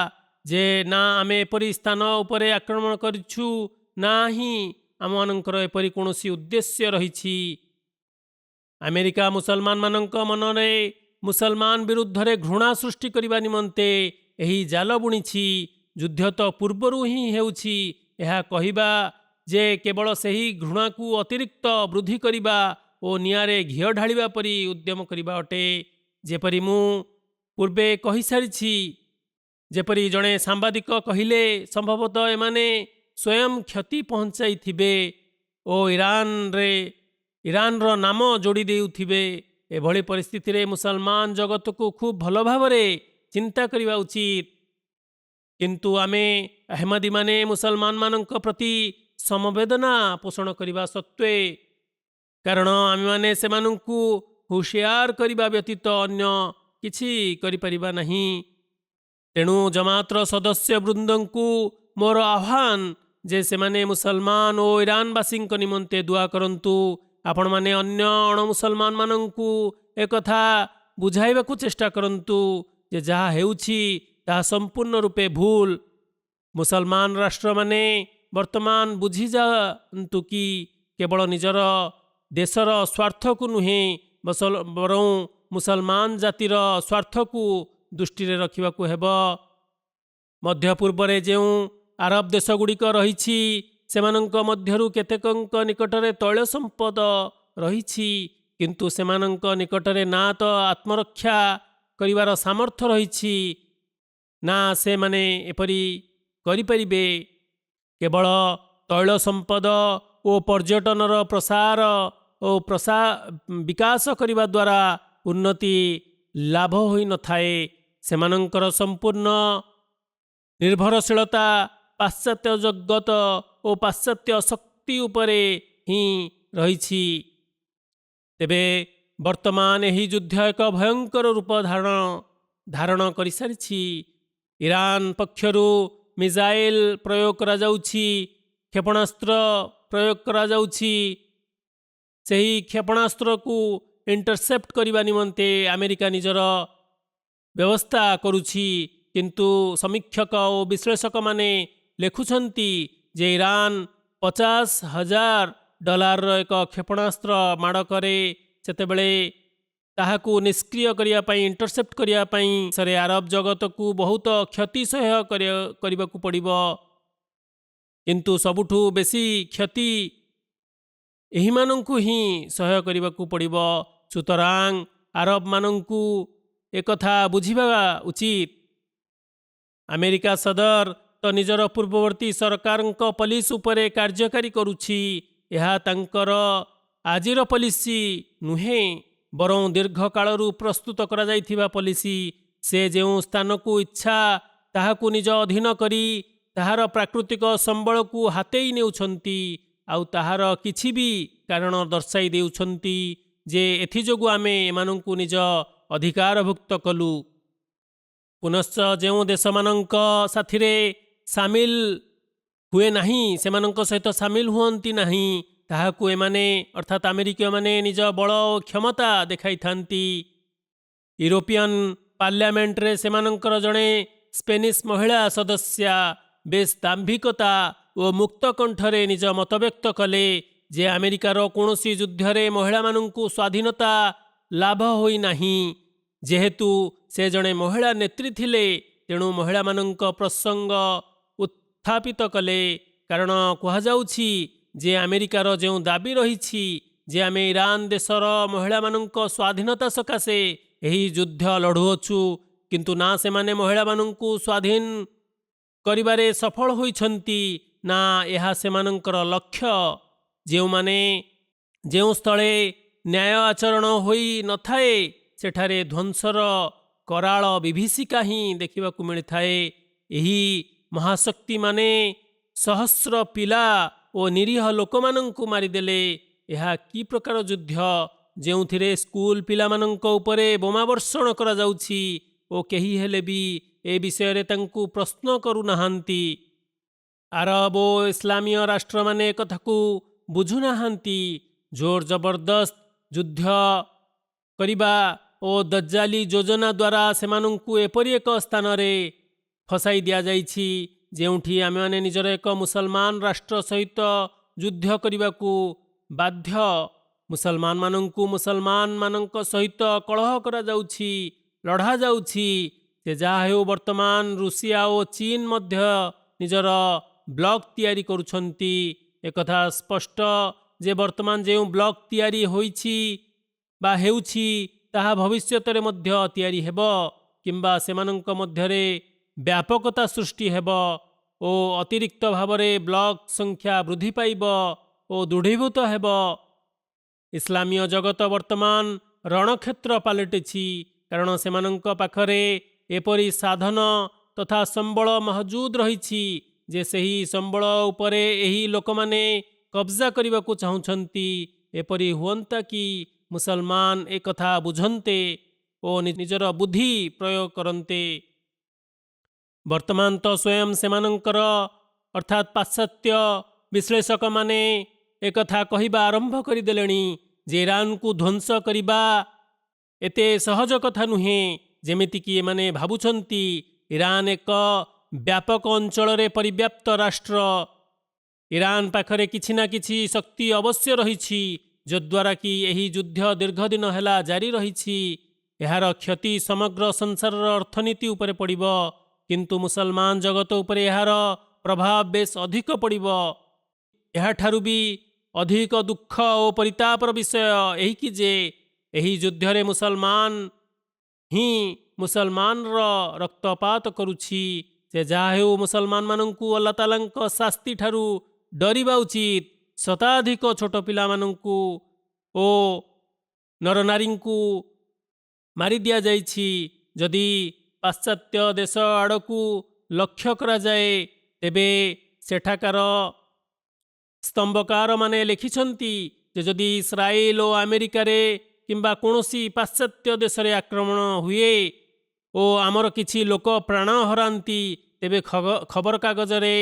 ଯେ ନା, ଆମେ ଏପରି ସ୍ଥାନ ଉପରେ ଆକ୍ରମଣ କରିଛୁ, ନା ହିଁ ଆମମାନଙ୍କର ଏପରି କୌଣସି ଉଦ୍ଦେଶ୍ୟ ରହିଛି। ଆମେରିକା ମୁସଲମାନମାନଙ୍କ ମନରେ ମୁସଲମାନ ବିରୁଦ୍ଧରେ ଘୃଣା ସୃଷ୍ଟି କରିବା ନିମନ୍ତେ ଏହି ଜାଲ ବୁଣିଛି। ଯୁଦ୍ଧ ତ ପୂର୍ବରୁ ହିଁ ହେଉଛି। ଏହା କହିବା ଯେ କେବଳ ସେହି ଘୃଣାକୁ ଅତିରିକ୍ତ ବୃଦ୍ଧି କରିବା ଓ ନିଆଁରେ ଘିଅ ଢାଳିବା ପରି ଉଦ୍ୟମ କରିବା ଅଟେ। ଯେପରି ମୁଁ ପୂର୍ବେ କହିସାରିଛି, ଯେପରି ଜଣେ ସାମ୍ବାଦିକ କହିଲେ, ସମ୍ଭବତଃ ଏମାନେ ସ୍ୱୟଂ କ୍ଷତି ପହଞ୍ଚାଇଥିବେ ଓ ଇରାନର ନାମ ଯୋଡ଼ି ଦେଉଥିବେ। ଏଭଳି ପରିସ୍ଥିତିରେ ମୁସଲମାନ ଜଗତକୁ ଖୁବ୍ ଭଲ ଭାବରେ ଚିନ୍ତା କରିବା ଉଚିତ। କିନ୍ତୁ ଆମେ अहमदीମାନେ ମୁସଲମାନମାନଙ୍କ ପ୍ରତି ସମବେଦନା ପୋଷଣ କରିବା ସତ୍ତ୍ୱେ, କାରଣ ଆମେମାନେ ସେମାନଙ୍କୁ ହୁସିଆର କରିବା ବ୍ୟତୀତ ଅନ୍ୟ କିଛି କରିପାରିବା ନାହିଁ। ତେଣୁ ଜମାତର ସଦସ୍ୟ ବୃନ୍ଦଙ୍କୁ ମୋର ଆହ୍ୱାନ ଯେ ସେମାନେ ମୁସଲମାନ ଓ ଇରାନବାସୀଙ୍କ ନିମନ୍ତେ ଦୁଆ କରନ୍ତୁ। ଆପଣମାନେ ଅନ୍ୟ ଅଣମୁସଲମାନମାନଙ୍କୁ ଏକଥା ବୁଝାଇବାକୁ ଚେଷ୍ଟା କରନ୍ତୁ ଯେ ଯାହା ହେଉଛି ତାହା ସମ୍ପୂର୍ଣ୍ଣ ରୂପେ ଭୁଲ। ମୁସଲମାନ ରାଷ୍ଟ୍ରମାନେ ବର୍ତ୍ତମାନ ବୁଝିଯାଆନ୍ତୁ କି କେବଳ ନିଜର ଦେଶର ସ୍ୱାର୍ଥକୁ ନୁହେଁ ବରଂ ମୁସଲମାନ ଜାତିର ସ୍ୱାର୍ଥକୁ ଦୃଷ୍ଟିରେ ରଖିବାକୁ ହେବ। ମଧ୍ୟ ପୂର୍ବରେ ଯେଉଁ ଆରବ ଦେଶଗୁଡ଼ିକ ରହିଛି ସେମାନଙ୍କ ମଧ୍ୟରୁ କେତେକଙ୍କ ନିକଟରେ ତୈଳ ସମ୍ପଦ ରହିଛି, କିନ୍ତୁ ସେମାନଙ୍କ ନିକଟରେ ନା ତ ଆତ୍ମରକ୍ଷା କରିବାର ସାମର୍ଥ୍ୟ ରହିଛି ନା ସେମାନେ ଏପରି କରିପାରିବେ। କେବଳ ତୈଳ ସମ୍ପଦ ଓ ପର୍ଯ୍ୟଟନର ପ୍ରସାର ଓ ବିକାଶ କରିବା ଦ୍ୱାରା ଉନ୍ନତି ଲାଭ ହୋଇନଥାଏ। ସେମାନଙ୍କର ସମ୍ପୂର୍ଣ୍ଣ ନିର୍ଭରଶୀଳତା ପାଶ୍ଚାତ୍ୟ ଜଗତ ଓ ପାଶ୍ଚାତ୍ୟ ଶକ୍ତି ଉପରେ ହିଁ ରହିଛି। ତେବେ ବର୍ତ୍ତମାନ ଏହି ଯୁଦ୍ଧ ଏକ ଭୟଙ୍କର ରୂପ ଧାରଣ କରିସାରିଛି। ଇରାନ ପକ୍ଷରୁ ମିସାଇଲ ପ୍ରୟୋଗ କରାଯାଉଛି, କ୍ଷେପଣାସ୍ତ୍ର ପ୍ରୟୋଗ କରାଯାଉଛି। ସେହି କ୍ଷେପଣାସ୍ତ୍ରକୁ ଇଣ୍ଟରସେପ୍ଟ କରିବା ନିମନ୍ତେ ଆମେରିକା ନିଜର ବ୍ୟବସ୍ଥା କରୁଛି, କିନ୍ତୁ ସମୀକ୍ଷକ ଓ ବିଶ୍ଳେଷକମାନେ ଲେଖୁଛନ୍ତି ଯେ ଇରାନ $50,000ର ଏକ କ୍ଷେପଣାସ୍ତ୍ର ମାଡ଼ କରେ ସେତେବେଳେ ତାହାକୁ ନିଷ୍କ୍ରିୟ କରିବା ପାଇଁ, ଇଣ୍ଟରସେପ୍ଟ କରିବା ପାଇଁ ଆରବ ଜଗତକୁ ବହୁତ କ୍ଷତି ସହ୍ୟ କରିବାକୁ ପଡ଼ିବ। କିନ୍ତୁ ସବୁଠୁ ବେଶୀ କ୍ଷତି ଏହିମାନଙ୍କୁ ହିଁ ସହ୍ୟ କରିବାକୁ ପଡ଼ିବ। ସୁତରାଂ ଆରବମାନଙ୍କୁ ଏକଥା ବୁଝିବା ଉଚିତ। ଆମେରିକା ସଦର ତ ନିଜର ପୂର୍ବବର୍ତ୍ତୀ ସରକାରଙ୍କ ପଲିସି ଉପରେ କାର୍ଯ୍ୟକାରୀ କରୁଛି। ଏହା ତାଙ୍କର ଆଜିର ପଲିସି ନୁହେଁ, ବରଂ ଦୀର୍ଘକାଳରୁ ପ୍ରସ୍ତୁତ କରାଯାଇଥିବା ପଲିସି। ସେ ଯେଉଁ ସ୍ଥାନକୁ ଇଚ୍ଛା ତାହାକୁ ନିଜ ଅଧୀନ କରି ତାହାର ପ୍ରାକୃତିକ ସମ୍ବଳକୁ ହାତେଇ ନେଉଛନ୍ତି, ଆଉ ତାହାର କିଛି ବି କାରଣ ଦର୍ଶାଇ ଦେଉଛନ୍ତି ଯେ ଏଥିଯୋଗୁଁ ଆମେ ଏମାନଙ୍କୁ ନିଜ ଅଧିକାରଭୁକ୍ତ କଲୁ। ପୁନଶ୍ଚ ଯେଉଁ ଦେଶମାନଙ୍କ ସାଥିରେ ସାମିଲ ହୁଏ ନାହିଁ, ସେମାନଙ୍କ ସହିତ ସାମିଲ ହୁଅନ୍ତି ନାହିଁ, ତାହାକୁ ଏମାନେ ଅର୍ଥାତ୍ ଆମେରିକୀୟମାନେ ନିଜ ବଳ ଓ କ୍ଷମତା ଦେଖାଇଥାନ୍ତି। ୟୁରୋପିଆନ ପାର୍ଲାମେଣ୍ଟରେ ସେମାନଙ୍କର ଜଣେ ସ୍ପେନିଶ ମହିଳା ସଦସ୍ୟା ବେଶ ଦାମ୍ଭିକତା ଓ ମୁକ୍ତ କଣ୍ଠରେ ନିଜ ମତବ୍ୟକ୍ତ କଲେ ଯେ ଆମେରିକାର କୌଣସି ଯୁଦ୍ଧରେ ମହିଳାମାନଙ୍କୁ ସ୍ୱାଧୀନତା ଲାଭ ହୋଇନାହିଁ। ଯେହେତୁ ସେ ଜଣେ ମହିଳା ନେତ୍ରୀ ଥିଲେ, ତେଣୁ ମହିଳାମାନଙ୍କ ପ୍ରସଙ୍ଗ ଉତ୍ଥାପିତ କଲେ। କାରଣ କୁହାଯାଉଛି ଯେ ଆମେରିକାର ଯେଉଁ ଦାବି ରହିଛି ଯେ ଆମେ ଇରାନ ଦେଶର ମହିଳାମାନଙ୍କ ସ୍ୱାଧୀନତା ସକାଶେ ଏହି ଯୁଦ୍ଧ ଲଢ଼ୁଅଛୁ, କିନ୍ତୁ ନା ସେମାନେ ମହିଳାମାନଙ୍କୁ ସ୍ୱାଧୀନ କରିବାରେ ସଫଳ ହୋଇଛନ୍ତି ନା ଏହା ସେମାନଙ୍କର ଲକ୍ଷ୍ୟ। ଯେଉଁ ସ୍ଥଳେ ନ୍ୟାୟ ଆଚରଣ ହୋଇ ନଥାଏ ସେଠାରେ ଧ୍ୱଂସର କରାଳ ବିଭୀଷିକା ହିଁ ଦେଖିବାକୁ ମିଳିଥାଏ। ଏହି ମହାଶକ୍ତିମାନେ ସହସ୍ର ପିଲା ଓ ନିରୀହ ଲୋକମାନଙ୍କୁ ମାରିଦେଲେ। ଏହା କି ପ୍ରକାର ଯୁଦ୍ଧ ଯେଉଁଥିରେ ସ୍କୁଲ ପିଲାମାନଙ୍କ ଉପରେ ବୋମାବର୍ଷଣ କରାଯାଉଛି ଓ କେହି ହେଲେ ବି ଏ ବିଷୟରେ ତାଙ୍କୁ ପ୍ରଶ୍ନ କରୁନାହାନ୍ତି। ଆରବ ଓ ଇସଲାମୀୟ ରାଷ୍ଟ୍ରମାନେ ଏକଥାକୁ ବୁଝୁନାହାନ୍ତି। ଜୋର ଜବରଦସ୍ତ ଯୁଦ୍ଧ କରିବା ଓ ଦଜ୍ଜାଲି ଯୋଜନା ଦ୍ୱାରା ସେମାନଙ୍କୁ ଏପରି ଏକ ସ୍ଥାନରେ ଫସାଇ ଦିଆଯାଇଛି ଯେଉଁଠି ଆମେମାନେ ନିଜର ଏକ ମୁସଲମାନ ରାଷ୍ଟ୍ର ସହିତ ଯୁଦ୍ଧ କରିବାକୁ ବାଧ୍ୟ। ମୁସଲମାନମାନଙ୍କୁ ମୁସଲମାନମାନଙ୍କ ସହିତ କଳହ କରାଯାଉଛି, ଲଢ଼ାଯାଉଛି। ସେ ଯାହା ହେଉ ବର୍ତ୍ତମାନ ରୁଷିଆ ଓ ଚୀନ ମଧ୍ୟ ନିଜର ବ୍ଲକ ତିଆରି କରୁଛନ୍ତି। ଏକଥା ସ୍ପଷ୍ଟ ଯେ ବର୍ତ୍ତମାନ ଯେଉଁ ବ୍ଲକ ତିଆରି ହୋଇଛି ବା ହେଉଛି ତାହା ଭବିଷ୍ୟତରେ ମଧ୍ୟ ତିଆରି ହେବ କିମ୍ବା ସେମାନଙ୍କ ମଧ୍ୟରେ ବ୍ୟାପକତା ସୃଷ୍ଟି ହେବ ଓ ଅତିରିକ୍ତ ଭାବରେ ବ୍ଲକ ସଂଖ୍ୟା ବୃଦ୍ଧି ପାଇବ ଓ ଦୃଢ଼ୀଭୂତ ହେବ। ଇସଲାମୀୟ ଜଗତ ବର୍ତ୍ତମାନ ରଣକ୍ଷେତ୍ର ପାଲଟିଛି, କାରଣ ସେମାନଙ୍କ ପାଖରେ ଏପରି ସାଧନ ତଥା ସମ୍ବଳ ମହଜୁଦ ରହିଛି ଯେ ସେହି ସମ୍ବଳ ଉପରେ ଏହି ଲୋକମାନେ କବ୍ଜା କରିବାକୁ ଚାହୁଁଛନ୍ତି। ଏପରି ହୁଅନ୍ତା କି ମୁସଲମାନ ଏକଥା ବୁଝନ୍ତେ ଓ ନିଜର ବୁଦ୍ଧି ପ୍ରୟୋଗ କରନ୍ତେ। ବର୍ତ୍ତମାନ ତ ସ୍ୱୟଂ ସେମାନଙ୍କର ଅର୍ଥାତ୍ ପାଶ୍ଚାତ୍ୟ ବିଶ୍ଳେଷକମାନେ ଏକଥା କହିବା ଆରମ୍ଭ କରିଦେଲେଣି ଯେ ଇରାନକୁ ଧ୍ୱଂସ କରିବା ଏତେ ସହଜ କଥା ନୁହେଁ ଯେମିତିକି ଏମାନେ ଭାବୁଛନ୍ତି। ଇରାନ ଏକ ବ୍ୟାପକ ଅଞ୍ଚଳରେ ପରିବ୍ୟାପ୍ତ ରାଷ୍ଟ୍ର। ଇରାନ ପାଖରେ କିଛି ନା କିଛି ଶକ୍ତି ଅବଶ୍ୟ ରହିଛି ଯଦ୍ୱାରା କି ଏହି ଯୁଦ୍ଧ ଦୀର୍ଘ ଦିନ ହେଲା ଜାରି ରହିଛି। ଏହାର କ୍ଷତି ସମଗ୍ର ସଂସାରର ଅର୍ଥନୀତି ଉପରେ ପଡ଼ିବ, କିନ୍ତୁ ମୁସଲମାନ ଜଗତ ଉପରେ ଏହାର ପ୍ରଭାବ ବେଶ ଅଧିକ ପଡ଼ିବ। ଏହାଠାରୁ ବି ଅଧିକ ଦୁଃଖ ଓ ପରିତାପର ବିଷୟ ଏହିକି ଯେ ଏହି ଯୁଦ୍ଧରେ ମୁସଲମାନ ହିଁ ମୁସଲମାନର ରକ୍ତପାତ କରୁଛି। ସେ ଯାହା ହେଉ ମୁସଲମାନମାନଙ୍କୁ ଆଲ୍ଲାହ ତାଆଲାଙ୍କ ଶାସ୍ତି ଠାରୁ ଡରିବା ଉଚିତ। ଶତାଧିକ ଛୋଟ ପିଲାମାନଙ୍କୁ ଓ ନରନାରୀଙ୍କୁ ମାରି ଦିଆଯାଇଛି। ଯଦି ପାଶ୍ଚାତ୍ୟ ଦେଶ ଆଡ଼କୁ ଲକ୍ଷ୍ୟ କରାଯାଏ ତେବେ ସେଠାକାର ସ୍ତମ୍ଭକାରମାନେ ଲେଖିଛନ୍ତି ଯେ ଯଦି ଇସ୍ରାଏଲ ଓ ଆମେରିକାରେ କିମ୍ବା କୌଣସି ପାଶ୍ଚାତ୍ୟ ଦେଶରେ ଆକ୍ରମଣ ହୁଏ ଓ ଆମର କିଛି ଲୋକ ପ୍ରାଣ ହରାନ୍ତି ତେବେ ଖବରକାଗଜରେ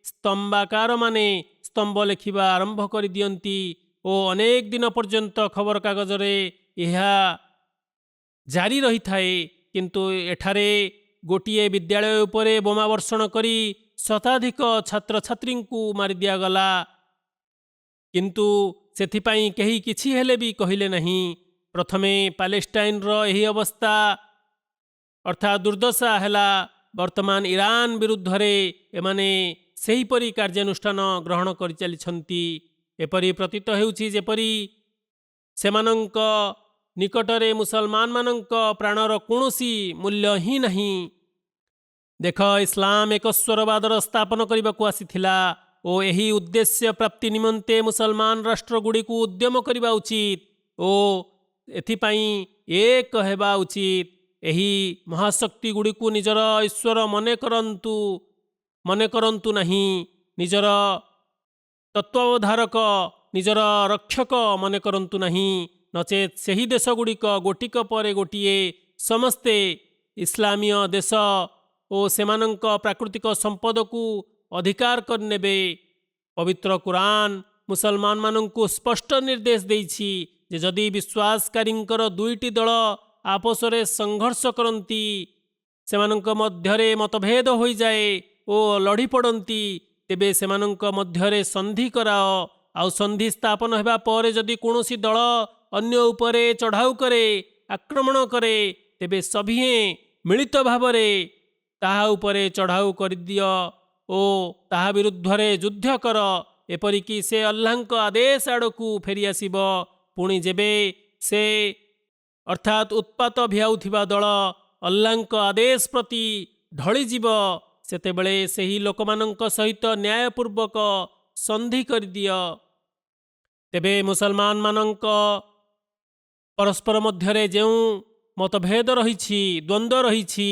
ସ୍ତମ୍ଭକାରମାନେ ସ୍ତମ୍ଭ ଲେଖିବା ଆରମ୍ଭ କରିଦିଅନ୍ତି ଓ ଅନେକ ଦିନ ପର୍ଯ୍ୟନ୍ତ ଖବରକାଗଜରେ ଏହା ଜାରି ରହିଥାଏ। କିନ୍ତୁ ଏଠାରେ ଗୋଟିଏ ବିଦ୍ୟାଳୟ ଉପରେ ବୋମା ବର୍ଷଣ କରି ଶତାଧିକ ଛାତ୍ରଛାତ୍ରୀଙ୍କୁ ମାରି ଦିଆଗଲା, କିନ୍ତୁ ସେଥିପାଇଁ କେହି କିଛି ହେଲେ ବି କହିଲେ ନାହିଁ। ପ୍ରଥମେ ପାଲେଷ୍ଟାଇନର ଏହି ଅବସ୍ଥା ଅର୍ଥାତ୍ ଦୁର୍ଦ୍ଦଶା ହେଲା, ବର୍ତ୍ତମାନ ଇରାନ ବିରୁଦ୍ଧରେ ଏମାନେ ସେହିପରି କାର୍ଯ୍ୟାନୁଷ୍ଠାନ ଗ୍ରହଣ କରିଚାଲିଛନ୍ତି। ଏପରି ପ୍ରତୀତ ହେଉଛି ଯେପରି ସେମାନଙ୍କ ନିକଟରେ ମୁସଲମାନମାନଙ୍କ ପ୍ରାଣର କୌଣସି ମୂଲ୍ୟ ହିଁ ନାହିଁ। ଦେଖ, ଇସଲାମ ଏକଶ୍ୱରବାଦର ସ୍ଥାପନ କରିବାକୁ ଆସିଥିଲା ଓ ଏହି ଉଦ୍ଦେଶ୍ୟ ପ୍ରାପ୍ତି ନିମନ୍ତେ ମୁସଲମାନ ରାଷ୍ଟ୍ରଗୁଡ଼ିକୁ ଉଦ୍ୟମ କରିବା ଉଚିତ ଓ ଏଥିପାଇଁ ଏକ ହେବା ଉଚିତ। ଏହି ମହାଶକ୍ତି ଗୁଡ଼ିକୁ ନିଜର ଈଶ୍ୱର ମନେ କରନ୍ତୁ ନାହିଁ, ନିଜର ତତ୍ତ୍ୱାବଧାରକ, ନିଜର ରକ୍ଷକ ମନେ କରନ୍ତୁ ନାହିଁ। ନଚେତ୍ ସେହି ଦେଶଗୁଡ଼ିକ ଗୋଟିକ ପରେ ଗୋଟିଏ ସମସ୍ତେ ଇସଲାମୀୟ ଦେଶ ଓ ସେମାନଙ୍କ ପ୍ରାକୃତିକ ସମ୍ପଦକୁ ଅଧିକାର କରିନେବେ। ପବିତ୍ର କୁରାନ ମୁସଲମାନମାନଙ୍କୁ ସ୍ପଷ୍ଟ ନିର୍ଦ୍ଦେଶ ଦେଇଛି ଯେ ଯଦି ବିଶ୍ୱାସକାରୀଙ୍କର ଦୁଇଟି ଦଳ ଆପସରେ ସଂଘର୍ଷ କରନ୍ତି, ସେମାନଙ୍କ ମଧ୍ୟରେ ମତଭେଦ ହୋଇଯାଏ ଓ ଲଢ଼ି ପଡ଼ନ୍ତି, ତେବେ ସେମାନଙ୍କ ମଧ୍ୟରେ ସନ୍ଧି କରାଅ। ଆଉ ସନ୍ଧି ସ୍ଥାପନ ହେବା ପରେ ଯଦି କୌଣସି ଦଳ ଅନ୍ୟ ଉପରେ ଚଢ଼ାଉ କରେ, ଆକ୍ରମଣ କରେ, ତେବେ ସଭିଏଁ ମିଳିତ ଭାବରେ ତାହା ଉପରେ ଚଢ଼ାଉ କରିଦିଅ ଓ ତାହା ବିରୁଦ୍ଧରେ ଯୁଦ୍ଧ କର, ଏପରିକି ସେ ଆଲ୍ଲାହଙ୍କ ଆଦେଶ ଆଡ଼କୁ ଫେରିଆସିବ। ପୁଣି ଯେବେ ସେ ଅର୍ଥାତ୍ ଉତ୍ପାତ ଭିଆଉଥିବା ଦଳ ଆଲ୍ଲାହଙ୍କ ଆଦେଶ ପ୍ରତି ଢଳିଯିବ, ସେତେବେଳେ ସେହି ଲୋକମାନଙ୍କ ସହିତ ନ୍ୟାୟପୂର୍ବକ ସନ୍ଧି କରିଦିଅ। ତେବେ ମୁସଲମାନମାନଙ୍କ ପରସ୍ପର ମଧ୍ୟରେ ଯେଉଁ ମତଭେଦ ରହିଛି, ଦ୍ୱନ୍ଦ୍ୱ ରହିଛି,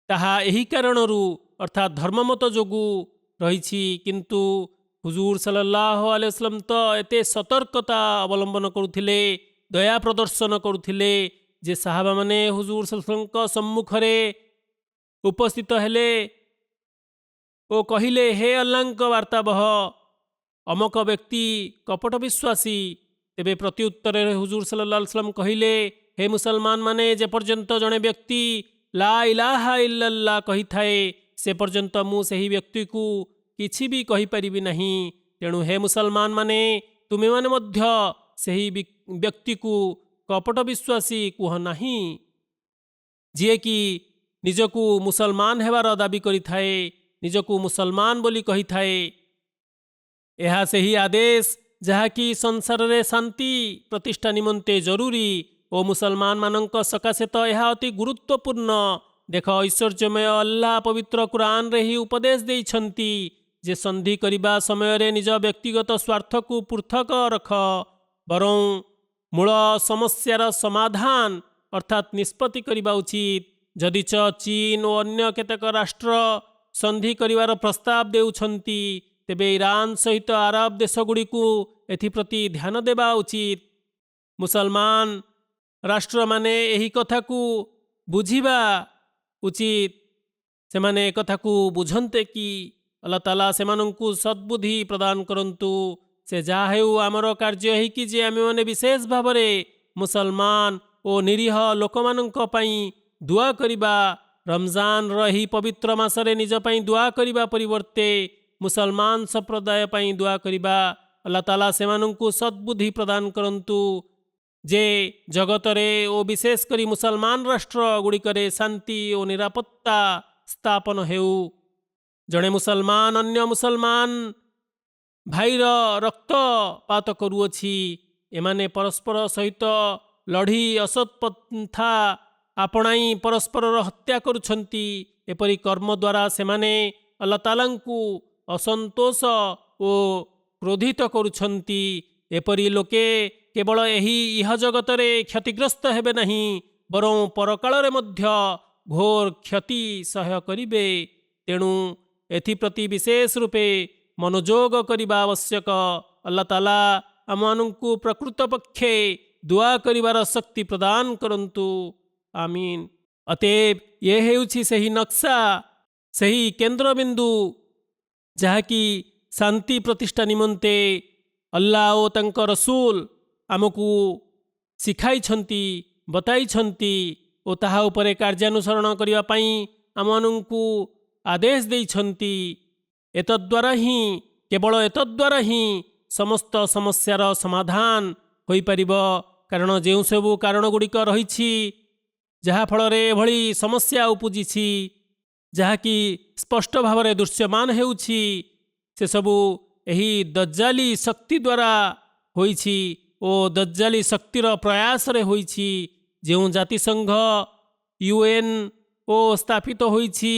ତାହା ଏହି କାରଣରୁ ଅର୍ଥାତ୍ ଧର୍ମମତ ଯୋଗୁଁ ରହିଛି। କିନ୍ତୁ ହୁଜୁର ସല്ലଲ୍ଲାହୁ ଆଲୈହି ወሰଲ୍ଲମ ତ ଏତେ ସତର୍କତା ଅବଲମ୍ବନ କରୁଥିଲେ, ଦୟା ପ୍ରଦର୍ଶନ କରୁଥିଲେ ଯେ ସାହାବାମାନେ ହୁଜୁର ସଲ୍ଲଲ୍ଲାହୁଙ୍କ ସମ୍ମୁଖରେ ଉପସ୍ଥିତ ହେଲେ ଓ କହିଲେ, ହେ ଆଲ୍ଲାହଙ୍କ ବାର୍ତ୍ତାବହ, ଅମକ ବ୍ୟକ୍ତି କପଟ ବିଶ୍ୱାସୀ। ତେବେ ପ୍ରତି ଉତ୍ତରରେ ହୁଜୁର ସଲ୍ଲଲ୍ଲାହୁ ଆଲୈହି वसल्लम କହିଲେ, ହେ ମୁସଲମାନମାନେ, ଯେପର୍ଯ୍ୟନ୍ତ ଜଣେ ବ୍ୟକ୍ତି ଲା ଇଲାହା ଇଲ୍ଲାଲ୍ଲାହ କହିଥାଏ ସେ ପର୍ଯ୍ୟନ୍ତ ମୁଁ ସେହି ବ୍ୟକ୍ତିକୁ କିଛି ବି କହିପାରିବି ନାହିଁ। ତେଣୁ ହେ ମୁସଲମାନମାନେ, ତୁମେମାନେ ମଧ୍ୟ ସେହି ବ୍ୟକ୍ତିକୁ କପଟ ବିଶ୍ୱାସୀ କୁହ ନାହିଁ, ଯିଏକି ନିଜକୁ ମୁସଲମାନ ହେବାର ଦାବି କରିଥାଏ, ନିଜକୁ ମୁସଲମାନ ବୋଲି କହିଥାଏ। ଏହା ସେହି ଆଦେଶ ଯାହାକି ସଂସାରରେ ଶାନ୍ତି ପ୍ରତିଷ୍ଠା ନିମନ୍ତେ ଜରୁରୀ ଓ ମୁସଲମାନମାନଙ୍କ ସକାଶେ ତ ଏହା ଅତି ଗୁରୁତ୍ୱପୂର୍ଣ୍ଣ। ଦେଖ, ଐଶ୍ୱର୍ଯ୍ୟମୟ ଆଲ୍ଲାହ ପବିତ୍ର କୁରାନରେ ହିଁ ଉପଦେଶ ଦେଇଛନ୍ତି ଯେ ସନ୍ଧି କରିବା ସମୟରେ ନିଜ ବ୍ୟକ୍ତିଗତ ସ୍ୱାର୍ଥକୁ ପୃଥକ ରଖ, ବରଂ ମୂଳ ସମସ୍ୟାର ସମାଧାନ ଅର୍ଥାତ୍ ନିଷ୍ପତ୍ତି କରିବା ଉଚିତ। ଯଦିଚ ଚୀନ ଓ ଅନ୍ୟ କେତେକ ରାଷ୍ଟ୍ର ସନ୍ଧି କରିବାର ପ୍ରସ୍ତାବ ଦେଉଛନ୍ତି, ତେବେ ଇରାନ ସହିତ ଆରବ ଦେଶଗୁଡ଼ିକୁ ଏଥିପ୍ରତି ଧ୍ୟାନ ଦେବା ଉଚିତ। ମୁସଲମାନ ରାଷ୍ଟ୍ରମାନେ ଏହି କଥାକୁ ବୁଝିବା ଉଚିତ। ସେମାନେ ଏକଥାକୁ ବୁଝନ୍ତେ କି ଆଲ୍ଲାହ ତାଆଲା ସେମାନଙ୍କୁ ସଦ୍ବୁଦ୍ଧି ପ୍ରଦାନ କରନ୍ତୁ। ସେ ଯାହା ହେଉ, ଆମର କାର୍ଯ୍ୟ ଏହିକି ଯେ ଆମେମାନେ ବିଶେଷ ଭାବରେ ମୁସଲମାନ ଓ ନିରୀହ ଲୋକମାନଙ୍କ ପାଇଁ ଦୁଆ କରିବା। ରମଜାନର ଏହି ପବିତ୍ର ମାସରେ ନିଜ ପାଇଁ ଦୁଆ କରିବା ପରିବର୍ତ୍ତେ ମୁସଲମାନ ସମ୍ପ୍ରଦାୟ ପାଇଁ ଦୁଆ କରିବା। ଆଲ୍ଲାହ ତାଆଲା ସେମାନଙ୍କୁ ସଦ୍ବୁଦ୍ଧି ପ୍ରଦାନ କରନ୍ତୁ ଯେ ଜଗତରେ ଓ ବିଶେଷ କରି ମୁସଲମାନ ରାଷ୍ଟ୍ରଗୁଡ଼ିକରେ ଶାନ୍ତି ଓ ନିରାପତ୍ତା ସ୍ଥାପନ ହେଉ। ଜଣେ ମୁସଲମାନ ଅନ୍ୟ ମୁସଲମାନ ଭାଇର ରକ୍ତପାତ କରୁଅଛି। ଏମାନେ ପରସ୍ପର ସହିତ ଲଢ଼ି ଅସତ୍ ପନ୍ଥା ଆପଣାଇ ପରସ୍ପରର ହତ୍ୟା କରୁଛନ୍ତି। ଏପରି କର୍ମ ଦ୍ୱାରା ସେମାନେ ଆଲ୍ଲାହ ତାଆଲାଙ୍କୁ ଅସନ୍ତୋଷ ଓ କ୍ରୋଧିତ କରୁଛନ୍ତି। ଏପରି ଲୋକେ କେବଳ ଏହି ଇହଜଗତରେ କ୍ଷତିଗ୍ରସ୍ତ ହେବେ ନାହିଁ, ବରଂ ପରକାଳରେ ମଧ୍ୟ ଘୋର କ୍ଷତି ସହ୍ୟ କରିବେ। ତେଣୁ ଏଥିପ୍ରତି ବିଶେଷ ରୂପେ ମନୋଯୋଗ କରିବା ଆବଶ୍ୟକ। ଆଲ୍ଲାହ ତାଆଲା ଆମମାନଙ୍କୁ ପ୍ରକୃତ ପକ୍ଷେ ଦୁଆ କରିବାର ଶକ୍ତି ପ୍ରଦାନ କରନ୍ତୁ। ଆମିନ। ଅତଏବ ଏ ହେଉଛି ସେହି ନକ୍ସା, ସେହି କେନ୍ଦ୍ରବିନ୍ଦୁ ଯାହାକି ଶାନ୍ତି ପ୍ରତିଷ୍ଠା ନିମନ୍ତେ ଆଲ୍ଲାହ ଓ ତାଙ୍କ ରସୁଲ ଆମକୁ ଶିଖାଇଛନ୍ତି, ବତାଇଛନ୍ତି ଓ ତାହା ଉପରେ କାର୍ଯ୍ୟାନୁସରଣ କରିବା ପାଇଁ ଆମମାନଙ୍କୁ ଆଦେଶ ଦେଇଛନ୍ତି। ଏତଦ୍ୱାରା ହିଁ, କେବଳ ଏତଦ୍ୱାରା ହିଁ ସମସ୍ତ ସମସ୍ୟାର ସମାଧାନ ହୋଇପାରିବ। କାରଣ ଯେଉଁ ସବୁ କାରଣଗୁଡ଼ିକ ରହିଛି ଯାହାଫଳରେ ଏଭଳି ସମସ୍ୟା ଉପୁଜିଛି, ଯାହାକି ସ୍ପଷ୍ଟ ଭାବରେ ଦୃଶ୍ୟମାନ ହେଉଛି, ସେସବୁ ଏହି ଦଜ୍ଜାଲି ଶକ୍ତି ଦ୍ୱାରା ହୋଇଛି ଓ ଦଜ୍ଜାଲି ଶକ୍ତିର ପ୍ରୟାସରେ ହୋଇଛି। ଯେଉଁ ଜାତିସଂଘ UN ସ୍ଥାପିତ ହୋଇଛି,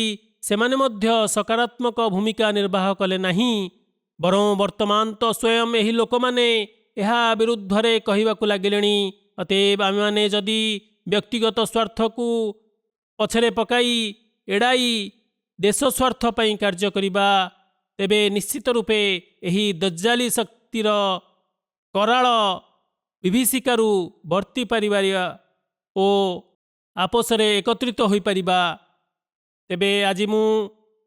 ସେମାନେ ମଧ୍ୟ ସକାରାତ୍ମକ ଭୂମିକା ନିର୍ବାହ କଲେ ନାହିଁ, ବରଂ ବର୍ତ୍ତମାନ ତ ସ୍ୱୟଂ ଏହି ଲୋକମାନେ ଏହା ବିରୁଦ୍ଧରେ କହିବାକୁ ଲାଗିଲେଣି। ଅତଏବ ଆମେମାନେ ଯଦି ବ୍ୟକ୍ତିଗତ ସ୍ୱାର୍ଥକୁ ପଛରେ ପକାଇ ଏଡ଼ାଇ ଦେଶ ସ୍ୱାର୍ଥ ପାଇଁ କାର୍ଯ୍ୟ କରିବା, ତେବେ ନିଶ୍ଚିତ ରୂପେ ଏହି ଦଜ୍ଜାଲି ଶକ୍ତିର କରାଳ ବିଭୀଷିକାରୁ ବର୍ତ୍ତି ପାରିବା ଓ ଆପସରେ ଏକତ୍ରିତ ହୋଇପାରିବା। ତେବେ ଆଜି ମୁଁ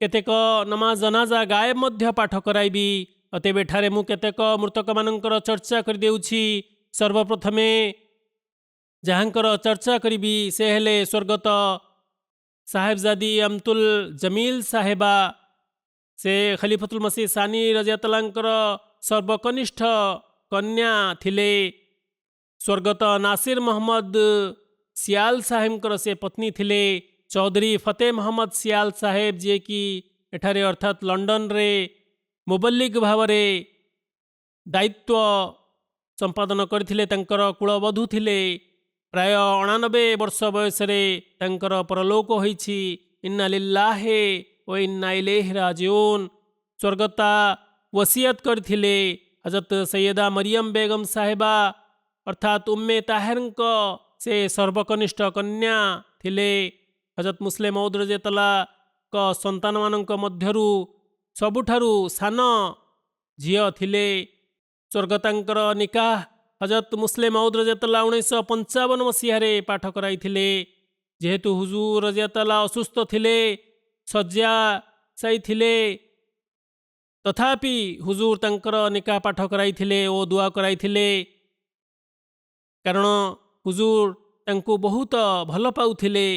କେତେକ ନମାଜ ଜନାଜା ଗାଏବ ମଧ୍ୟ ପାଠ କରାଇବି। ଅତଏବ ଏଠାରେ ମୁଁ କେତେକ ମୃତକମାନଙ୍କର ଚର୍ଚ୍ଚା କରିଦେଉଛି। ସର୍ବପ୍ରଥମେ ଯାହାଙ୍କର ଚର୍ଚ୍ଚା କରିବି ସେ ହେଲେ ସ୍ୱର୍ଗତ ସାହେବଜାଦି ଅମତୁଲ ଜମିଲ ସାହେବା। ସେ ଖଲିଫତୁଲ ମସିହ ସାନି ରଜିୟତଲାଙ୍କର ସର୍ବକନିଷ୍ଠ କନ୍ୟା ଥିଲେ। ସ୍ୱର୍ଗତ ନାସିର ମହମ୍ମଦ ସିଆଲ ସାହେବଙ୍କର ସେ ପତ୍ନୀ ଥିଲେ। ଚୌଧୁରୀ ଫତେ ମହମ୍ମଦ ସିଆଲ ସାହେବ, ଯିଏକି ଏଠାରେ ଅର୍ଥାତ୍ ଲଣ୍ଡନରେ ମୁବଲ୍ଲିଗ ଭାବରେ ଦାୟିତ୍ୱ ସମ୍ପାଦନ କରିଥିଲେ, ତାଙ୍କର କୁଳବଧୂ ଥିଲେ। ପ୍ରାୟ 89 ବର୍ଷ ବୟସରେ ତାଙ୍କର ପରଲୋକ ହୋଇଛି। ଇନ୍ନା ଲିଲ୍ଲାହି ଓ ଇନ୍ନା ଇଲୈହି ରାଜିଉନ। ସ୍ୱର୍ଗତା ୱସିୟତ କରିଥିଲେ ହଜରତ ସୈୟଦା ମରିୟମ ବେଗମ ସାହେବା ଅର୍ଥାତ୍ ଉମ୍ମେ ତାହେରଙ୍କ ସେ ସର୍ବକନିଷ୍ଠ କନ୍ୟା ଥିଲେ। ହଜରତ ମୁସଲିମ ମଉଦ ରଜିୟତଲ୍ଲାହଙ୍କ ସନ୍ତାନମାନଙ୍କ ମଧ୍ୟରୁ ସବୁଠାରୁ ସାନ ଝିଅ ଥିଲେ। ସ୍ୱର୍ଗତାଙ୍କର ନିକାହ ହଜରତ ମୁସଲିମ ମଉଦ ରଜିୟତଲ୍ଲାହ 1955 ମସିହାରେ ପାଠ କରାଇଥିଲେ। ଯେହେତୁ ହୁଜୁର ରଜିୟତଲ୍ଲାହ ଅସୁସ୍ଥ ଥିଲେ, ଶଯ୍ୟାଶାୟୀ ଥିଲେ, ତଥାପି ହୁଜୁର ତାଙ୍କର ନିକାହ ପାଠ କରାଇଥିଲେ ଓ ଦୁଆ କରାଇଥିଲେ। କାରଣ ହୁଜୁର ତାଙ୍କୁ ବହୁତ ଭଲ ପାଉଥିଲେ।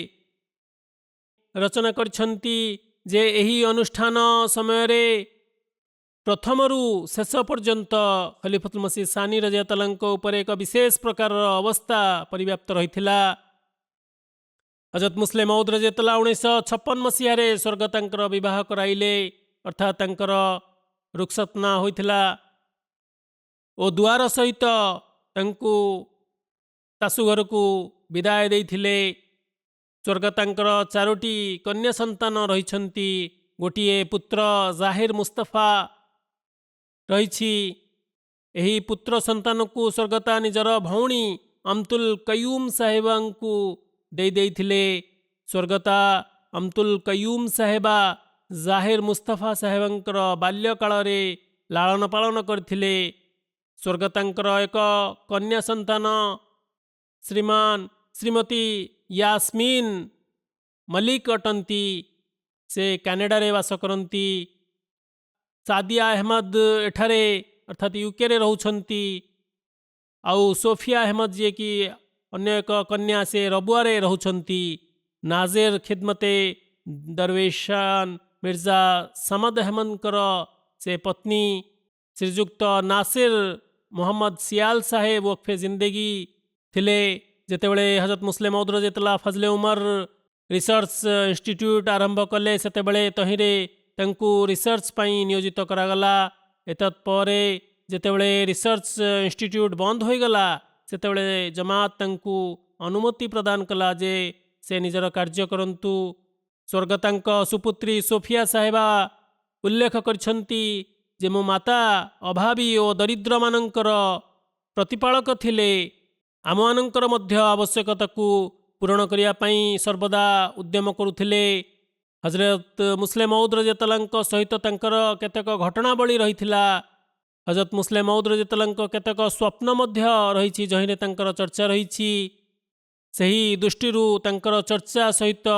ରଚନା କରିଛନ୍ତି ଯେ ଏହି ଅନୁଷ୍ଠାନ ସମୟରେ ପ୍ରଥମରୁ ଶେଷ ପର୍ଯ୍ୟନ୍ତ ଖଲିଫତୁଲ ମସିହ ସାନି ରଜିୟତଲ୍ଲାହଙ୍କ ଉପରେ ଏକ ବିଶେଷ ପ୍ରକାରର ଅବସ୍ଥା ପରିବ୍ୟାପ୍ତ ରହିଥିଲା। ହଜରତ ମୁସଲିମ ମଉଦ ରଜିୟତଲ୍ଲାହ 1956 ମସିହାରେ ସ୍ୱର୍ଗତାଙ୍କର ବିବାହ କରାଇଲେ, ଅର୍ଥାତ୍ ତାଙ୍କର ରୁଖସତନା ହୋଇଥିଲା ଓ ଦୁଆର ସହିତ ତାଙ୍କୁ ଶାଶୁଘରକୁ ବିଦାୟ ଦେଇଥିଲେ। ସ୍ୱର୍ଗତାଙ୍କର 4ଟି କନ୍ୟା ସନ୍ତାନ ରହିଛନ୍ତି। ଗୋଟିଏ ପୁତ୍ର ଜାହିର ମୁସ୍ତଫା ରହିଛି। ଏହି ପୁତ୍ର ସନ୍ତାନକୁ ସ୍ୱର୍ଗତା ନିଜର ଭଉଣୀ ଅମତୁଲ କୟୁମ ସାହେବାଙ୍କୁ ଦେଇଥିଲେ। ସ୍ୱର୍ଗତା ଅମତୁଲ କୟୁମ ସାହେବା ଜାହିର ମୁସ୍ତାଫା ସାହେବଙ୍କର ବାଲ୍ୟକାଳରେ ଲାଳନ ପାଳନ କରିଥିଲେ। ସ୍ୱର୍ଗତାଙ୍କର ଏକ କନ୍ୟା ସନ୍ତାନ ଶ୍ରୀମତୀ ୟାସ୍ମିନ୍ ମଲିକ ଅଟନ୍ତି। ସେ କାନାଡ଼ାରେ ବାସ କରନ୍ତି। ସାଦିଆ ଅହମଦ ଏଠାରେ ଅର୍ଥାତ୍ ୟୁକେରେ ରହୁଛନ୍ତି। ଆଉ ସୋଫିଆ ଅହମଦ ଯିଏକି ଅନ୍ୟ ଏକ କନ୍ୟା, ସେ ରବୁଆରେ ରହୁଛନ୍ତି। ନାଜେର ଖିଦମତେ ଦରବେଶାନ ମିର୍ଜା ସମଦ ଅହମଦଙ୍କର ସେ ପତ୍ନୀ ଶ୍ରୀଯୁକ୍ତ ନାସିର ମୋହମ୍ମଦ ସିଆଲ ସାହେବ ୱକଫେ ଜିନ୍ଦଗୀ ଥିଲେ। ଯେତେବେଳେ ହଜରତ ମୁସଲିମ ମଉଦ ରଜିୟତୁଲ୍ଲାହ ଫଜଲେ ଉମର ରିସର୍ଚ୍ଚ ଇନଷ୍ଟିଟ୍ୟୁଟ୍ ଆରମ୍ଭ କଲେ, ସେତେବେଳେ ତହିଁରେ ତାଙ୍କୁ ରିସର୍ଚ୍ଚ ପାଇଁ ନିୟୋଜିତ କରାଗଲା। ଏତତ୍ ପରେ ଯେତେବେଳେ ରିସର୍ଚ୍ଚ ଇନଷ୍ଟିଟ୍ୟୁଟ୍ ବନ୍ଦ ହୋଇଗଲା, ସେତେବେଳେ ଜମାତ ତାଙ୍କୁ ଅନୁମତି ପ୍ରଦାନ କଲା ଯେ ସେ ନିଜର କାର୍ଯ୍ୟ କରନ୍ତୁ। ସ୍ୱର୍ଗତାଙ୍କ ସୁପୁତ୍ରୀ ସୋଫିଆ ସାହେବା ଉଲ୍ଲେଖ କରିଛନ୍ତି ଯେ ମୋ ମାତା ଅଭାବୀ ଓ ଦରିଦ୍ରମାନଙ୍କର ପ୍ରତିପାଳକ ଥିଲେ। ଆମମାନଙ୍କର ମଧ୍ୟ ଆବଶ୍ୟକତାକୁ ପୂରଣ କରିବା ପାଇଁ ସର୍ବଦା ଉଦ୍ୟମ କରୁଥିଲେ। ହଜରତ ମୁସଲିମ ମଉଦ ରଜିୟତୁଲ୍ଲାହଙ୍କ ସହିତ ତାଙ୍କର କେତେକ ଘଟଣାବଳୀ ରହିଥିଲା। ହଜରତ ମୁସଲିମ ମଉଦ ରଜିୟତୁଲ୍ଲାହଙ୍କ କେତେକ ସ୍ୱପ୍ନ ମଧ୍ୟ ରହିଛି, ଯହିଁରେ ତାଙ୍କର ଚର୍ଚ୍ଚା ରହିଛି। ସେହି ଦୃଷ୍ଟିରୁ ତାଙ୍କର ଚର୍ଚ୍ଚା ସହିତ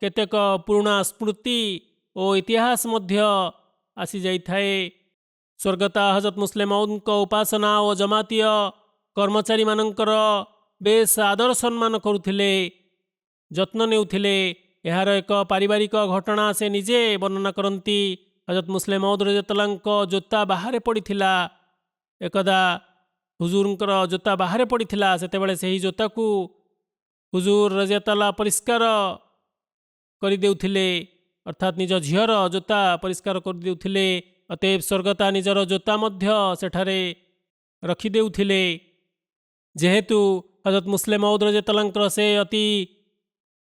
କେତେକ ପୁରୁଣା ସ୍ମୃତି ଓ ଇତିହାସ ମଧ୍ୟ ଆସିଯାଇଥାଏ। ସ୍ୱର୍ଗତା ହଜରତ ମୁସଲିମ ମଉଦଙ୍କ ଉପାସନା ଓ ଜମାତୀୟ କର୍ମଚାରୀମାନଙ୍କର ବେଶ ଆଦର ସମ୍ମାନ କରୁଥିଲେ, ଯତ୍ନ ନେଉଥିଲେ। ଏହାର ଏକ ପାରିବାରିକ ଘଟଣା ସେ ନିଜେ ବର୍ଣ୍ଣନା କରନ୍ତି। ହଜରତ ମୁସଲିମ ମଉଦ ରଜିୟତୁଲ୍ଲାହଙ୍କ ଜୋତା ବାହାରେ ପଡ଼ିଥିଲା। ଏକଦା ହୁଜୁରଙ୍କର ଜୋତା ବାହାରେ ପଡ଼ିଥିଲା। ସେତେବେଳେ ସେହି ଜୋତାକୁ ହୁଜୁର ରଜିୟତୁଲ୍ଲାହ ପରିଷ୍କାର କରିଦେଉଥିଲେ, ଅର୍ଥାତ୍ ନିଜ ଝିଅର ଜୋତା ପରିଷ୍କାର କରିଦେଉଥିଲେ। ଅତଏବ ସ୍ୱର୍ଗତା ନିଜର ଜୋତା ମଧ୍ୟ ସେଠାରେ ରଖିଦେଉଥିଲେ। ଯେହେତୁ ହଜରତ ମୁସଲିମ ମଉଦ ରଜିୟତୁଲ୍ଲାହଙ୍କର ସେ ଅତି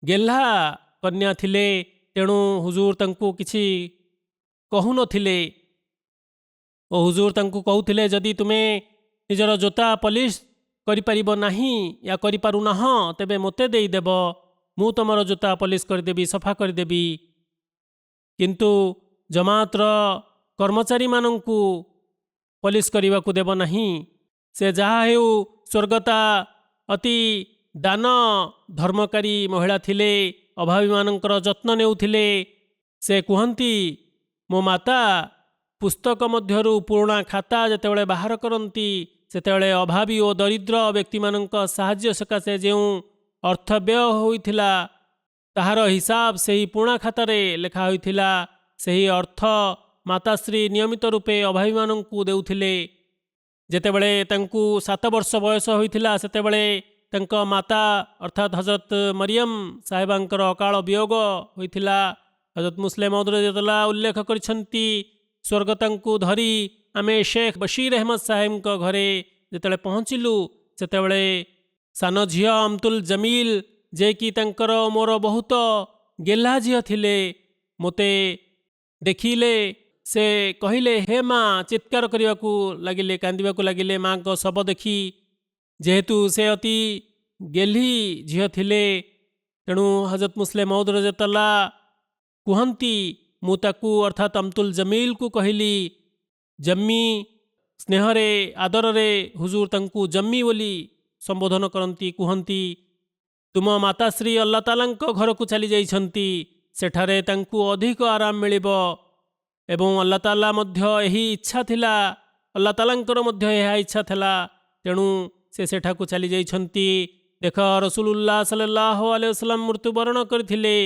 ଗେହ୍ଲା କନ୍ୟା ଥିଲେ, ତେଣୁ ହୁଜୁର ତାଙ୍କୁ କିଛି କହୁନଥିଲେ ଓ ହୁଜୁର ତାଙ୍କୁ କହୁଥିଲେ, ଯଦି ତୁମେ ନିଜର ଜୋତା ପଲିସ କରିପାରିବ ନାହିଁ ୟା କରିପାରୁନାହଁ, ତେବେ ମୋତେ ଦେଇଦେବ, ମୁଁ ତୁମର ଜୋତା ପଲିସ କରିଦେବି, ସଫା କରିଦେବି। କିନ୍ତୁ ଜମାତର କର୍ମଚାରୀମାନଙ୍କୁ ପଲିସ କରିବାକୁ ଦେବ ନାହିଁ। ସେ ଯାହା ହେଉ ସ୍ୱର୍ଗତା ଅତି ଦାନ ଧର୍ମକାରୀ ମହିଳା ଥିଲେ, ଅଭାବୀମାନଙ୍କର ଯତ୍ନ ନେଉଥିଲେ। ସେ କୁହନ୍ତି, ମୋ ମାତା ପୁସ୍ତକ ମଧ୍ୟରୁ ପୁରୁଣା ଖାତା ଯେତେବେଳେ ବାହାର କରନ୍ତି, ସେତେବେଳେ ଅଭାବୀ ଓ ଦରିଦ୍ର ବ୍ୟକ୍ତିମାନଙ୍କ ସାହାଯ୍ୟ ସକାଶେ ଯେଉଁ ଅର୍ଥ ବ୍ୟୟ ହୋଇଥିଲା, ତାହାର ହିସାବ ସେହି ପୁରୁଣା ଖାତାରେ ଲେଖା ହୋଇଥିଲା। ସେହି ଅର୍ଥ ମାତାଶ୍ରୀ ନିୟମିତ ରୂପେ ଅଭାବୀମାନଙ୍କୁ ଦେଉଥିଲେ। ଯେତେବେଳେ ତାଙ୍କୁ 7 ବର୍ଷ ବୟସ ହୋଇଥିଲା, ସେତେବେଳେ ତାଙ୍କ ମାତା ଅର୍ଥାତ୍ ହଜରତ ମରିୟମ ସାହେବାଙ୍କର ଅକାଳ ବିୟୋଗ ହୋଇଥିଲା। ହଜରତ ମୁସଲିମ ମଉଦ ରଜିୟତୁଲ୍ଲାହ ଉଲ୍ଲେଖ କରିଛନ୍ତି, ସ୍ୱର୍ଗତାଙ୍କୁ ଧରି ଆମେ ଶେଖ ବଶୀର ଅହମଦ ସାହେବଙ୍କ ଘରେ ଯେତେବେଳେ ପହଞ୍ଚିଲୁ, ସେତେବେଳେ ସାନ ଝିଅ ଅମତୁଲ ଜମିଲ, ଯିଏକି ତାଙ୍କର ମୋର ବହୁତ ଗେହ୍ଲା ଝିଅ ଥିଲେ, ମୋତେ ଦେଖିଲେ। ସେ କହିଲେ, ହେ ମା, ଚିତ୍କାର କରିବାକୁ ଲାଗିଲେ, କାନ୍ଦିବାକୁ ଲାଗିଲେ ମାଙ୍କ ଶବ ଦେଖି। ଯେହେତୁ ସେ ଅତି ଗେହ୍ଲି ଝିଅ ଥିଲେ, ତେଣୁ ହଜରତ ମୁସଲିମ ମଉଦ ରଜିୟତୁଲ୍ଲାହ କୁହନ୍ତି, ମୁଁ ତାକୁ ଅର୍ଥାତ୍ ଅମତୁଲ ଜମିଲକୁ କହିଲି ଜମ୍ମି। ସ୍ନେହରେ ଆଦରରେ ହୁଜୁର ତାଙ୍କୁ ଜମ୍ମି ବୋଲି ସମ୍ବୋଧନ କରନ୍ତି। କୁହନ୍ତି, ତୁମ ମାତାଶ୍ରୀ ଆଲ୍ଲାହ ତାଆଲାଙ୍କ ଘରକୁ ଚାଲିଯାଇଛନ୍ତି, ସେଠାରେ ତାଙ୍କୁ ଅଧିକ ଆରାମ ମିଳିବ ଏବଂ ଆଲ୍ଲାହ ତାଆଲା ମଧ୍ୟ ଏହି ଇଚ୍ଛା ଥିଲା, ଆଲ୍ଲାହ ତାଆଲାଙ୍କର ମଧ୍ୟ ଏହା ଇଚ୍ଛା ଥିଲା, ତେଣୁ ସେ ସେଠାକୁ ଚାଲିଯାଇଛନ୍ତି। ଦେଖ, ରସୁଲୁଲ୍ଲାହ ସല്ലଲ୍ଲାହୁ ଆଲୈହି ወሰଲ୍ଲମ ମୃତ୍ୟୁବରଣ କରିଥିଲେ।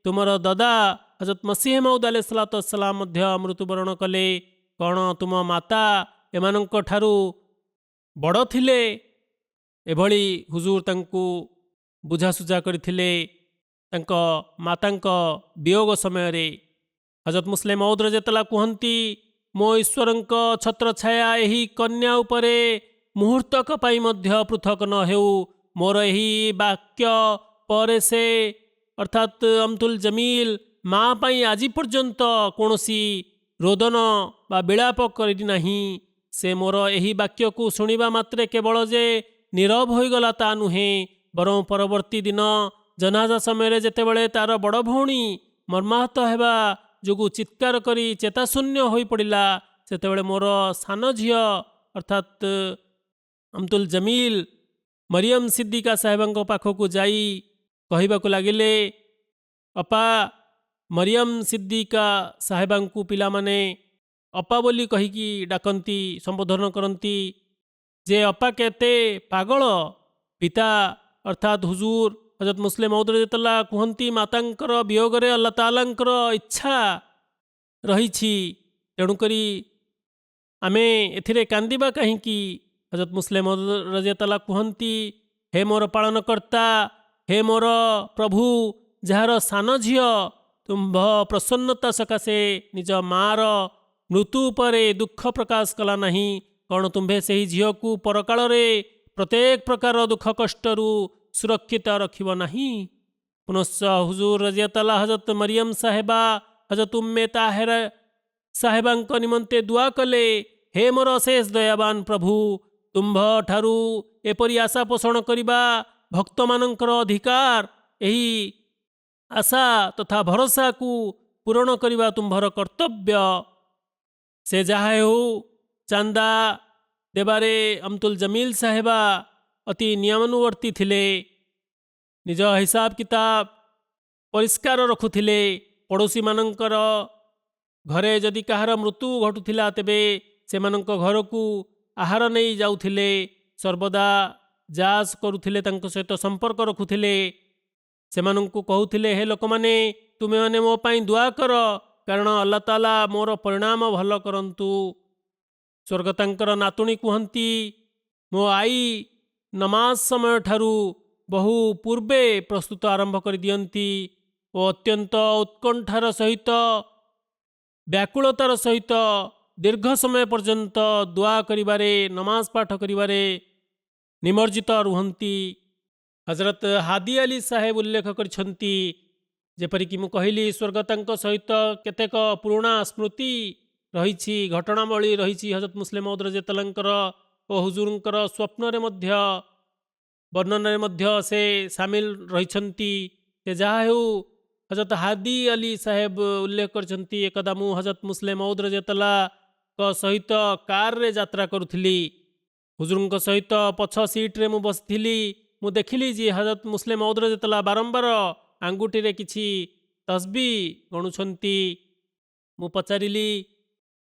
ତୁମର ଦାଦା ହଜରତ ମସିହ ମଉଦ ଆଲୈହିସ୍ସଲାତୁ ୱସ୍ସଲାମ ମଧ୍ୟ ମୃତ୍ୟୁବରଣ କଲେ। କ'ଣ ତୁମ ମାତା ଏମାନଙ୍କ ଠାରୁ ବଡ଼ ଥିଲେ? ଏଭଳି ହୁଜୁର ତାଙ୍କୁ ବୁଝାସୁଝା କରିଥିଲେ ତାଙ୍କ ମାତାଙ୍କ ବିୟୋଗ ସମୟରେ। ହଜରତ ମୁସଲିମ ମଉଦ ରଜିୟତୁଲ୍ଲାହ କୁହନ୍ତି, ମୋ ଈଶ୍ୱରଙ୍କ ଛତ୍ରଛାୟା ଏହି କନ୍ୟା ଉପରେ ମୁହୂର୍ତ୍ତକ ପାଇଁ ମଧ୍ୟ ପୃଥକ ନ ହେଉ। ମୋର ଏହି ବାକ୍ୟ ପରେ ସେ ଅର୍ଥାତ୍ ଅମତୁଲ ଜମିଲ ମା ପାଇଁ ଆଜି ପର୍ଯ୍ୟନ୍ତ କୌଣସି ରୋଦନ ବା ବିଳାପ କରିନାହିଁ। ସେ ମୋର ଏହି ବାକ୍ୟକୁ ଶୁଣିବା ମାତ୍ରେ କେବଳ ଯେ ନୀରବ ହୋଇଗଲା ତା ନୁହେଁ, ବରଂ ପରବର୍ତ୍ତୀ ଦିନ ଜନାଜା ସମୟରେ ଯେତେବେଳେ ତାର ବଡ଼ ଭଉଣୀ ମର୍ମାହତ ହେବା ଯୋଗୁଁ ଚିତ୍କାର କରି ଚେତାଶୂନ୍ୟ ହୋଇପଡ଼ିଲା, ସେତେବେଳେ ମୋର ସାନ ଝିଅ ଅର୍ଥାତ୍ ଅମ୍ତୁଲ ଜମିଲ ମରିୟମ ସିଦ୍ଦିକା ସାହେବଙ୍କ ପାଖକୁ ଯାଇ କହିବାକୁ ଲାଗିଲେ, ଅପା ମରିୟମ ସିଦ୍ଦିକା ସାହେବାଙ୍କୁ ପିଲାମାନେ ଅପା ବୋଲି କହିକି ଡାକନ୍ତି, ସମ୍ବୋଧନ କରନ୍ତି ଯେ ଅପା କେତେ ପାଗଳ। ପିତା ଅର୍ଥାତ୍ ହୁଜୁର ହଜରତ ମୁସଲିମ ମଉଦ୍ ରଦିୟଲ୍ଲାହୁ କୁହନ୍ତି, ମାତାଙ୍କର ବିୟୋଗରେ ଆଲ୍ଲାହ ତାଆଲାଙ୍କର ଇଚ୍ଛା ରହିଛି, ତେଣୁକରି ଆମେ ଏଥିରେ କାନ୍ଦିବା କାହିଁକି? ହଜରତ ମୁସଲିମ ମଉଦ୍ ରଦିୟଲ୍ଲାହୁ କୁହନ୍ତି, ହେ ମୋର ପାଳନକର୍ତ୍ତା, ହେ ମୋର ପ୍ରଭୁ, ଯାହାର ସାନ ଝିଅ ତୁମ୍ଭ ପ୍ରସନ୍ନତା ସକାଶେ ନିଜ ମାର ମୃତ୍ୟୁ ଉପରେ ଦୁଃଖ ପ୍ରକାଶ କଲା ନାହିଁ, କ'ଣ ତୁମ୍ଭେ ସେହି ଝିଅକୁ ପରକାଳରେ ପ୍ରତ୍ୟେକ ପ୍ରକାର ଦୁଃଖ କଷ୍ଟରୁ ସୁରକ୍ଷିତ ରଖିବ ନାହିଁ? ପୁନଶ୍ଚ ହୁଜୁର ରଜିୟତାଲ୍ଲାହ ହଜରତ ମରିୟମ ସାହେବା ହଜରତ ଉମ୍ମେ ତାହେର ସାହେବାଙ୍କ ନିମନ୍ତେ ଦୁଆ କଲେ, ହେ ମୋର ଅଶେଷ ଦୟାବାନ ପ୍ରଭୁ, ତୁମ୍ଭ ଠାରୁ ଏପରି ଆଶା ପୋଷଣ କରିବା ଭକ୍ତମାନଙ୍କର ଅଧିକାର। ଏହି ଆଶା ତଥା ଭରସାକୁ ପୂରଣ କରିବା ତୁମ୍ଭର କର୍ତ୍ତବ୍ୟ। ସେ ଯାହା ହେଉ, ଚାନ୍ଦା ଦେବାରେ ଅମ୍ତୁଲ ଜମିଲ ସାହେବା ଅତି ନିୟମାନୁବର୍ତ୍ତୀ ଥିଲେ। ନିଜ ହିସାବ କିତାବ ପରିଷ୍କାର ରଖୁଥିଲେ। ପଡ଼ୋଶୀମାନଙ୍କର ଘରେ ଯଦି କାହାର ମୃତ୍ୟୁ ଘଟୁଥିଲା, ତେବେ ସେମାନଙ୍କ ଘରକୁ ଆହାର ନେଇ ଯାଉଥିଲେ, ସର୍ବଦା ଯାଞ୍ଚ କରୁଥିଲେ, ତାଙ୍କ ସହିତ ସମ୍ପର୍କ ରଖୁଥିଲେ। ସେମାନଙ୍କୁ କହୁଥିଲେ, ହେ ଲୋକମାନେ, ତୁମେମାନେ ମୋ ପାଇଁ ଦୁଆ କର, କାରଣ ଆଲ୍ଲାହ ତାଆଲା ମୋର ପରିଣାମ ଭଲ କରନ୍ତୁ। ସ୍ୱର୍ଗତାଙ୍କର ନାତୁଣୀ କୁହନ୍ତି, ମୋ ଆଈ ନମାଜ ସମୟଠାରୁ ବହୁ ପୂର୍ବେ ପ୍ରସ୍ତୁତ ଆରମ୍ଭ କରିଦିଅନ୍ତି ଓ ଅତ୍ୟନ୍ତ ଉତ୍କଣ୍ଠାର ସହିତ ବ୍ୟାକୁଳତାର ସହିତ ଦୀର୍ଘ ସମୟ ପର୍ଯ୍ୟନ୍ତ ଦୁଆ କରିବାରେ, ନମାଜ ପାଠ କରିବାରେ ନିମଜ୍ଜିତ ରୁହନ୍ତି। ହଜରତ ହାଦି ଅଲି ସାହେବ ଉଲ୍ଲେଖ କରିଛନ୍ତି, ଯେପରିକି ମୁଁ କହିଲି, ସ୍ୱର୍ଗତାଙ୍କ ସହିତ କେତେକ ପୁରୁଣା ସ୍ମୃତି ରହିଛି, ଘଟଣାବଳୀ ରହିଛି ହଜରତ ମୁସଲିମ ମଉଦ୍ ରଜିୟଲ୍ଲାହୁଙ୍କର ଓ ହୁଜୁରଙ୍କର ସ୍ୱପ୍ନରେ ମଧ୍ୟ, ବର୍ଣ୍ଣନାରେ ମଧ୍ୟ ସେ ସାମିଲ ରହିଛନ୍ତି। ସେ ଯାହା ହେଉ, ହଜରତ ହାଦି ଅଲି ସାହେବ ଉଲ୍ଲେଖ କରିଛନ୍ତି, ଏକଦା ମୁଁ ହଜରତ ମୁସଲିମ ମଉଦ୍ ରଜିୟଲ୍ଲାହୁଙ୍କ ସହିତ କାରରେ ଯାତ୍ରା କରୁଥିଲି। ହୁଜୁରଙ୍କ ସହିତ ପଛ ସିଟ୍ରେ ମୁଁ ବସିଥିଲି। ମୁଁ ଦେଖିଲି ଯେ ହଜରତ ମୁସଲିମ ମଉଦ୍ ରଜିୟଲ୍ଲାହୁ ବାରମ୍ବାର ଆଙ୍ଗୁଠିରେ କିଛି ତସ୍ବି ଗଣୁଛନ୍ତି। ମୁଁ ପଚାରିଲି,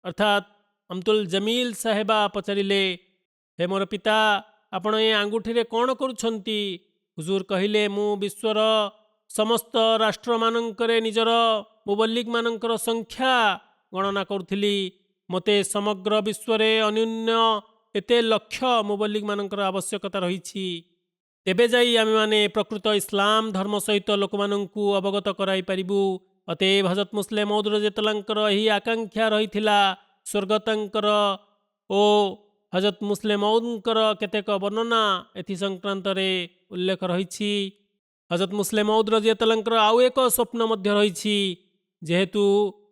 ଅର୍ଥାତ୍ ଅମ୍ତୁଲ ଜମିଲ ସାହେବା ପଚାରିଲେ, ହେ ମୋର ପିତା, ଆପଣ ଏ ଆଙ୍ଗୁଠିରେ କ'ଣ କରୁଛନ୍ତି? ହୁଜୁର କହିଲେ, ମୁଁ ବିଶ୍ୱର ସମସ୍ତ ରାଷ୍ଟ୍ରମାନଙ୍କରେ ନିଜର ମୁବଲ୍ଲିଗମାନଙ୍କର ସଂଖ୍ୟା ଗଣନା କରୁଥିଲି। ମୋତେ ସମଗ୍ର ବିଶ୍ୱରେ ଅନ୍ୟୁନ ଏତେ ଲକ୍ଷ ମୁବଲ୍ଲିଗମାନଙ୍କର ଆବଶ୍ୟକତା ରହିଛି। ତେବେ ଯାଇ ଆମେମାନେ ପ୍ରକୃତ ଇସଲାମ ଧର୍ମ ସହିତ ଲୋକମାନଙ୍କୁ ଅବଗତ କରାଇ ପାରିବୁ। ଅତଏବ ହଜରତ ମୁସଲିମ ମଉଦ୍ ରଜିୟଲ୍ଲାହୁଙ୍କର ଏହି ଆକାଂକ୍ଷା ରହିଥିଲା। ସ୍ୱର୍ଗତାଙ୍କର ଓ ହଜରତ ମୁସଲିମ ମଉଦ୍ଙ୍କର କେତେକ ବର୍ଣ୍ଣନା ଏଥି ସଂକ୍ରାନ୍ତରେ ଉଲ୍ଲେଖ ରହିଛି। ହଜରତ ମୁସଲିମ ମଉଦ୍ ରଜିୟଲ୍ଲାହୁଙ୍କର ଆଉ ଏକ ସ୍ୱପ୍ନ ମଧ୍ୟ ରହିଛି। ଯେହେତୁ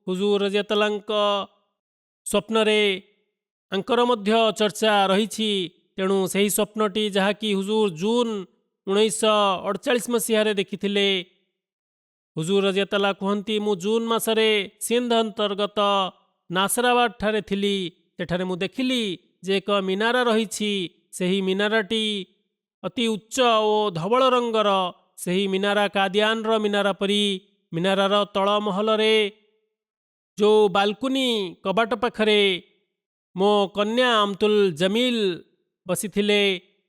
ହୁଜୁର ରଜିୟଲ୍ଲାହୁଙ୍କ ସ୍ୱପ୍ନରେ ଆଙ୍କର ମଧ୍ୟ ଚର୍ଚ୍ଚା ରହିଛି, ତେଣୁ ସେହି ସ୍ୱପ୍ନଟି, ଯାହାକି ହୁଜୁର ଜୁନ୍ 1948 ମସିହାରେ ଦେଖିଥିଲେ। ହୁଜୁର ରଜିୟଲ୍ଲାହୁ କୁହନ୍ତି, ମୁଁ ଜୁନ୍ ମାସରେ ସିନ୍ଧ ଅନ୍ତର୍ଗତ ନାସରାବାଦ ଠାରେ ଥିଲି। ସେଠାରେ ମୁଁ ଦେଖିଲି ଯେ ଏକ ମିନାରା ରହିଛି। ସେହି ମିନାରାଟି ଅତି ଉଚ୍ଚ ଓ ଧବଳ ରଙ୍ଗର। ସେହି ମିନାରା କାଦିଆନର ମିନାରା ପରି। ମିନାରାର ତଳ ମହଲରେ ଯେଉଁ ବାଲକୁନି କବାଟ ପାଖରେ ମୋ କନ୍ୟା ଅମ୍ତୁଲ ଜମିଲ ବସିଥିଲେ।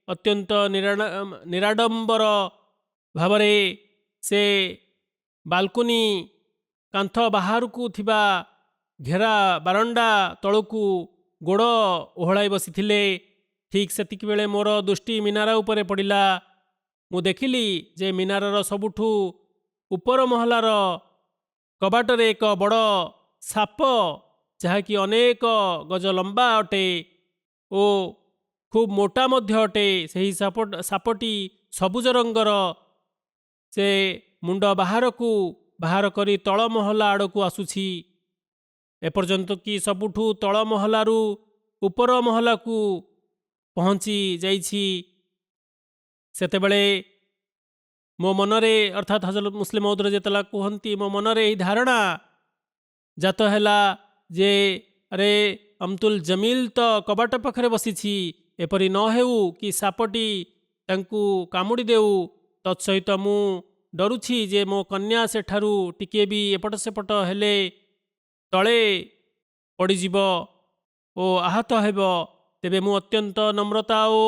ଅତ୍ୟନ୍ତ ନିରାଡ଼ମ୍ବର ଭାବରେ ସେ ବାଲକୁନି କାନ୍ଥ ବାହାରକୁ ଥିବା ଘେରା ବାରଣ୍ଡା ତଳକୁ ଗୋଡ଼ ଓହଳାଇ ବସିଥିଲେ। ଠିକ୍ ସେତିକିବେଳେ ମୋର ଦୃଷ୍ଟି ମିନାରା ଉପରେ ପଡ଼ିଲା। ମୁଁ ଦେଖିଲି ଯେ ମିନାରାର ସବୁଠୁ ଉପର ମହଲାର କବାଟରେ ଏକ ବଡ଼ ସାପ, ଯାହାକି ଅନେକ ଗଜ ଲମ୍ବା ଅଟେ ଓ ଖୁବ୍ ମୋଟା ମଧ୍ୟ ଅଟେ, ସେହି ସାପଟି ସବୁଜ ରଙ୍ଗର। ସେ ମୁଣ୍ଡ ବାହାର କରି ତଳ ମହଲା ଆଡ଼କୁ ଆସୁଛି। ଏପର୍ଯ୍ୟନ୍ତ କି ସବୁଠୁ ତଳ ମହଲାରୁ ଉପର ମହଲାକୁ ପହଞ୍ଚି ଯାଇଛି। ସେତେବେଳେ ମୋ ମନରେ, ଅର୍ଥାତ୍ ହଜରତ ମୁସଲିମ ମଉଦ୍ ରଜିୟଲ୍ଲାହୁ କୁହନ୍ତି, ମୋ ମନରେ ଏହି ଧାରଣା ଜାତ ହେଲା ଯେ ଆରେ ଅମ୍ତୁଲ ଜମିଲ ତ କବାଟ ପାଖରେ ବସିଛି, ଏପରି ନ ହେଉ କି ସାପଟି ତାଙ୍କୁ କାମୁଡ଼ି ଦେଉ। ତତ୍ସହିତ ମୁଁ ଡରୁଛି ଯେ ମୋ କନ୍ୟା ସେଠାରୁ ଟିକିଏ ବି ଏପଟ ସେପଟ ହେଲେ ତଳେ ପଡ଼ିଯିବ ଓ ଆହତ ହେବ। ତେବେ ମୁଁ ଅତ୍ୟନ୍ତ ନମ୍ରତା ଓ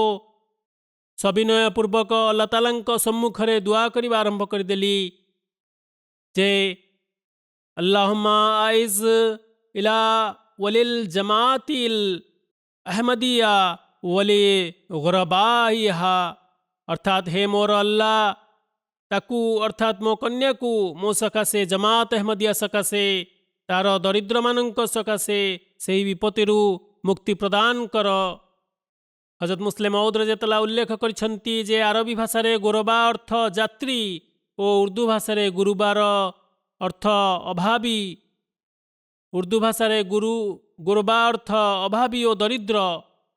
ସବିନୟ ପୂର୍ବକ ଆଲ୍ଲାହ ତାଆଲାଙ୍କ ସମ୍ମୁଖରେ ଦୁଆ କରିବା ଆରମ୍ଭ କରିଦେଲି ଯେ ଆଲ୍ଲାହୁମ୍ମା ଆଇଜ ଇଲା ୱଲିଲ ଜମାତିଲ ଅହମଦିୟା ୱଲି ଗୁରବାଇହା, ଅର୍ଥାତ୍ ହେ ମୋର ଆଲ୍ଲାହ, ତାକୁ ଅର୍ଥାତ୍ ମୋ କନ୍ୟାକୁ ମୋ ସକାଶେ ଜମାତ ଅହମଦିୟା ସକାଶେ ତାର ଦରିଦ୍ରମାନଙ୍କ ସକାଶେ ସେହି ବିପତ୍ତିରୁ ମୁକ୍ତି ପ୍ରଦାନ କର। ହଜରତ ମୁସଲିମ ମଉଦ ରଜିୟଲ୍ଲାହୁ ଉଲ୍ଲେଖ କରିଛନ୍ତି ଯେ ଆରବୀ ଭାଷାରେ ଗୋରବା ଅର୍ଥ ଯାତ୍ରୀ ଓ ଉର୍ଦ୍ଦୁ ଭାଷାରେ ଗୁରୁବାର ଅର୍ଥ ଅଭାବୀ। ଉର୍ଦ୍ଦୁ ଭାଷାରେ ଗୁରୁବା ଅର୍ଥ ଅଭାବୀ ଓ ଦରିଦ୍ର।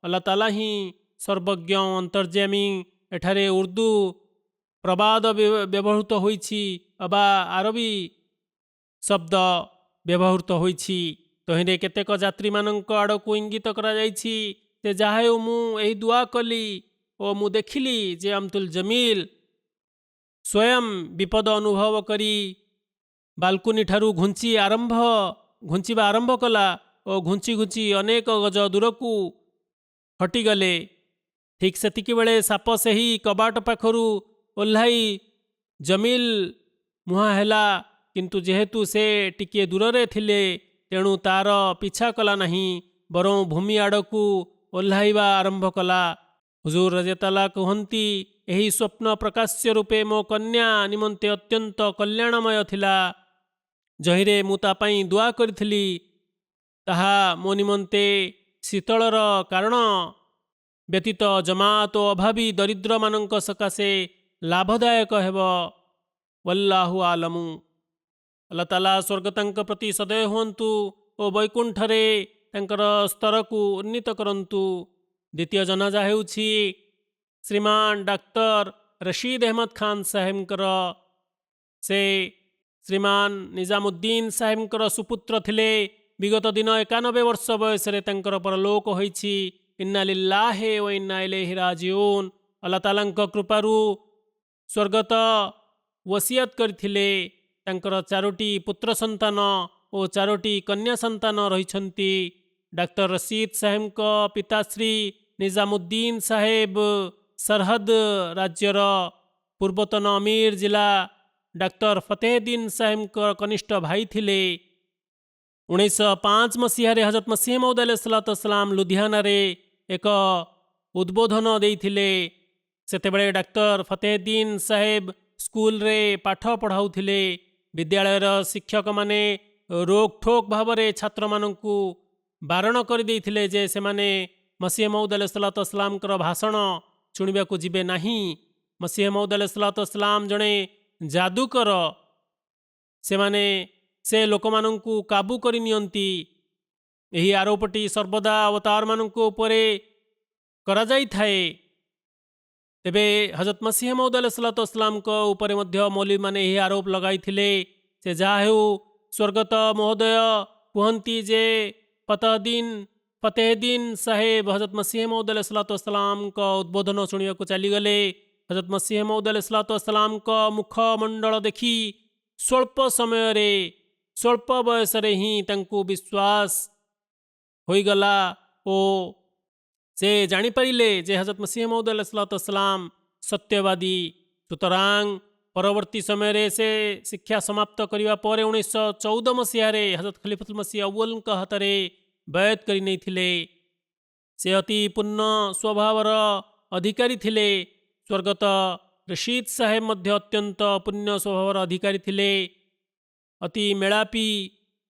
ଆଲ୍ଲାହ ତାଆଲା ହିଁ ସର୍ବଜ୍ଞ ଅନ୍ତର୍ଯାମୀ। ଏଠାରେ ଉର୍ଦ୍ଦୁ ପ୍ରବାଦ ବ୍ୟବହୃତ ହୋଇଛି ବା ଆରବୀ ଶବ୍ଦ ବ୍ୟବହୃତ ହୋଇଛି। ତହିଁରେ କେତେକ ଯାତ୍ରୀମାନଙ୍କ ଆଡ଼କୁ ଇଙ୍ଗିତ କରାଯାଇଛି ଯେ ଯାହା ହେଉ ମୁଁ ଏହି ଦୁଆ କଲି ଓ ମୁଁ ଦେଖିଲି ଯେ ଅମ୍ତୁଲ ଜମିଲ ସ୍ୱୟଂ ବିପଦ ଅନୁଭବ କରି ବାଲକୁନି ଠାରୁ ଘୁଞ୍ଚିବା ଆରମ୍ଭ କଲା ଓ ଘୁଞ୍ଚି ଘୁଞ୍ଚି ଅନେକ ଗଜ ଦୂରକୁ ହଟିଗଲେ। ଠିକ୍ ସେତିକିବେଳେ ସାପ ସେହି କବାଟ ପାଖରୁ ଓହ୍ଲାଇ ଜମିଲ ମୁହାଁ ହେଲା, କିନ୍ତୁ ଯେହେତୁ ସେ ଟିକିଏ ଦୂରରେ ଥିଲେ ତେଣୁ ତାର ପିଛା କଲା ନାହିଁ, ବରଂ ଭୂମି ଆଡ଼କୁ ଓହ୍ଲାଇବା ଆରମ୍ଭ କଲା। ହୁଜୁର ରଜିୟଲ୍ଲାହୁ କୁହନ୍ତି, ଏହି ସ୍ୱପ୍ନ ପ୍ରକାଶ୍ୟ ରୂପେ ମୋ କନ୍ୟା ନିମନ୍ତେ ଅତ୍ୟନ୍ତ କଲ୍ୟାଣମୟ ଥିଲା। ଯହିଁରେ ମୁଁ ତା ପାଇଁ ଦୁଆ କରିଥିଲି ତାହା ମୋ ନିମନ୍ତେ ଶୀତଳର କାରଣ ବ୍ୟତୀତ ଜମାତ ଓ ଅଭାବୀ ଦରିଦ୍ରମାନଙ୍କ ସକାଶେ ଲାଭଦାୟକ ହେବ। ୱଲ୍ଲାହୁ ଆଲମୁ। ଆଲ୍ଲାହ ତାଆଲା ସ୍ୱର୍ଗତାଙ୍କ ପ୍ରତି ସଦୟ ହୁଅନ୍ତୁ ଓ ବୈକୁଣ୍ଠରେ ତାଙ୍କର ସ୍ତରକୁ ଉନ୍ନୀତ କରନ୍ତୁ। ଦ୍ୱିତୀୟ ଜନାଜା ହେଉଛି ଶ୍ରୀମାନ ଡାକ୍ତର ରଶିଦ ଅହମଦ ଖାନ ସାହେବଙ୍କର। ସେ ଶ୍ରୀମାନ ନିଜାମୁଦ୍ଦିନ ସାହେବଙ୍କର ସୁପୁତ୍ର ଥିଲେ। ବିଗତ ଦିନ 91 ବର୍ଷ ବୟସରେ ତାଙ୍କର ପରଲୋକ ହୋଇଛି। ଇନ୍ନା ଲିଲ୍ଲାହି ଓ ଇନ୍ନା ଇଲୈହି ରାଜିଉନ୍। ଆଲ୍ଲାହ ତାଆଲାଙ୍କ କୃପାରୁ ସ୍ୱର୍ଗତ ୱସିୟତ କରିଥିଲେ। ତାଙ୍କର 4ଟି ପୁତ୍ର ସନ୍ତାନ ଓ 4ଟି କନ୍ୟା ସନ୍ତାନ ରହିଛନ୍ତି। ଡାକ୍ତର ରସିଦ ସାହେବଙ୍କ ପିତାଶ୍ରୀ ନିଜାମୁଦ୍ଦିନ ସାହେବ ସରହଦ ରାଜ୍ୟର ପୂର୍ବତନ ଅମୀର ଜିଲ୍ଲା ଡାକ୍ତର ଫତେହଦ୍ଦିନ ସାହେବଙ୍କ କନିଷ୍ଠ ଭାଇ ଥିଲେ। 1905 ମସିହାରେ ହଜରତ ମସିହ ମଉଦ ଆଲୈହିସ୍ସଲାମ ଲୁଧିଆନାରେ ଏକ ଉଦ୍ବୋଧନ ଦେଇଥିଲେ। ସେତେବେଳେ ଡାକ୍ତର ଫତେହଦ୍ଦିନ ସାହେବ ସ୍କୁଲରେ ପାଠ ପଢ଼ାଉଥିଲେ। ବିଦ୍ୟାଳୟର ଶିକ୍ଷକମାନେ ରୋକଠୋକ୍ ଭାବରେ ଛାତ୍ରମାନଙ୍କୁ ବାରଣ କରିଦେଇଥିଲେ ଯେ ସେମାନେ ମସିହ ମଉଦ ଆଲୈହିସ୍ସଲାମଙ୍କର ଭାଷଣ ଶୁଣିବାକୁ ଯିବେ ନାହିଁ। ମସିହ ମଉଦ ଆଲୈହିସ୍ସଲାମ ଜଣେ ଯାଦୁକର। ସେ ଲୋକମାନଙ୍କୁ କାବୁ କରିନିଅନ୍ତି। ଏହି ଆରୋପଟି ସର୍ବଦା ଅବତାରମାନଙ୍କ ଉପରେ କରାଯାଇଥାଏ। ତେବେ ହଜରତ ମସିହ ମଉଦ ଆଲୈହିସ୍ସଲାମଙ୍କ ଉପରେ ମଧ୍ୟ ମୌଲବୀମାନେ ଏହି ଆରୋପ ଲଗାଇଥିଲେ। ସେ ଯାହା ହେଉ ସ୍ୱର୍ଗତ ମହୋଦୟ କୁହନ୍ତି ଯେ ଫତେହଦ୍ଦିନ ସାହେବ ହଜରତ ମସିହ ମଉଦ ଆଲୈହିସ୍ସଲାମଙ୍କ ଉଦ୍ବୋଧନ ଶୁଣିବାକୁ ଚାଲିଗଲେ। ହଜରତ ମସିହ ମଉଦ ଆଲୈହିସ୍ସଲାମଙ୍କ ମୁଖମଣ୍ଡଳ ଦେଖି ସ୍ୱଳ୍ପ ବୟସରେ ହିଁ ତାଙ୍କୁ ବିଶ୍ୱାସ ହୋଇଗଲା ଓ ସେ ଜାଣିପାରିଲେ ଯେ ହଜରତ ମସିହ ମଉଦ ଆଲୈହିସ୍ସଲାମ ସତ୍ୟବାଦୀ। ସୁତରାଂ ପରବର୍ତ୍ତୀ ସମୟରେ ସେ ଶିକ୍ଷା ସମାପ୍ତ କରିବା ପରେ 1914 ମସିହାରେ ହଜରତ ଖଲିଫତୁଲ ମସିହ ଅୱ୍ୱଲଙ୍କ ହାତରେ ବୟତ କରି ନେଇଥିଲେ। ସେ ଅତି ପୂର୍ଣ୍ଣ ସ୍ୱଭାବର ଅଧିକାରୀ ଥିଲେ। ସ୍ୱର୍ଗତ ରଶିଦ ସାହେବ ମଧ୍ୟ ଅତ୍ୟନ୍ତ ପୁଣ୍ୟ ସ୍ୱଭାବର ଅଧିକାରୀ ଥିଲେ। ଅତି ମେଳାପୀ,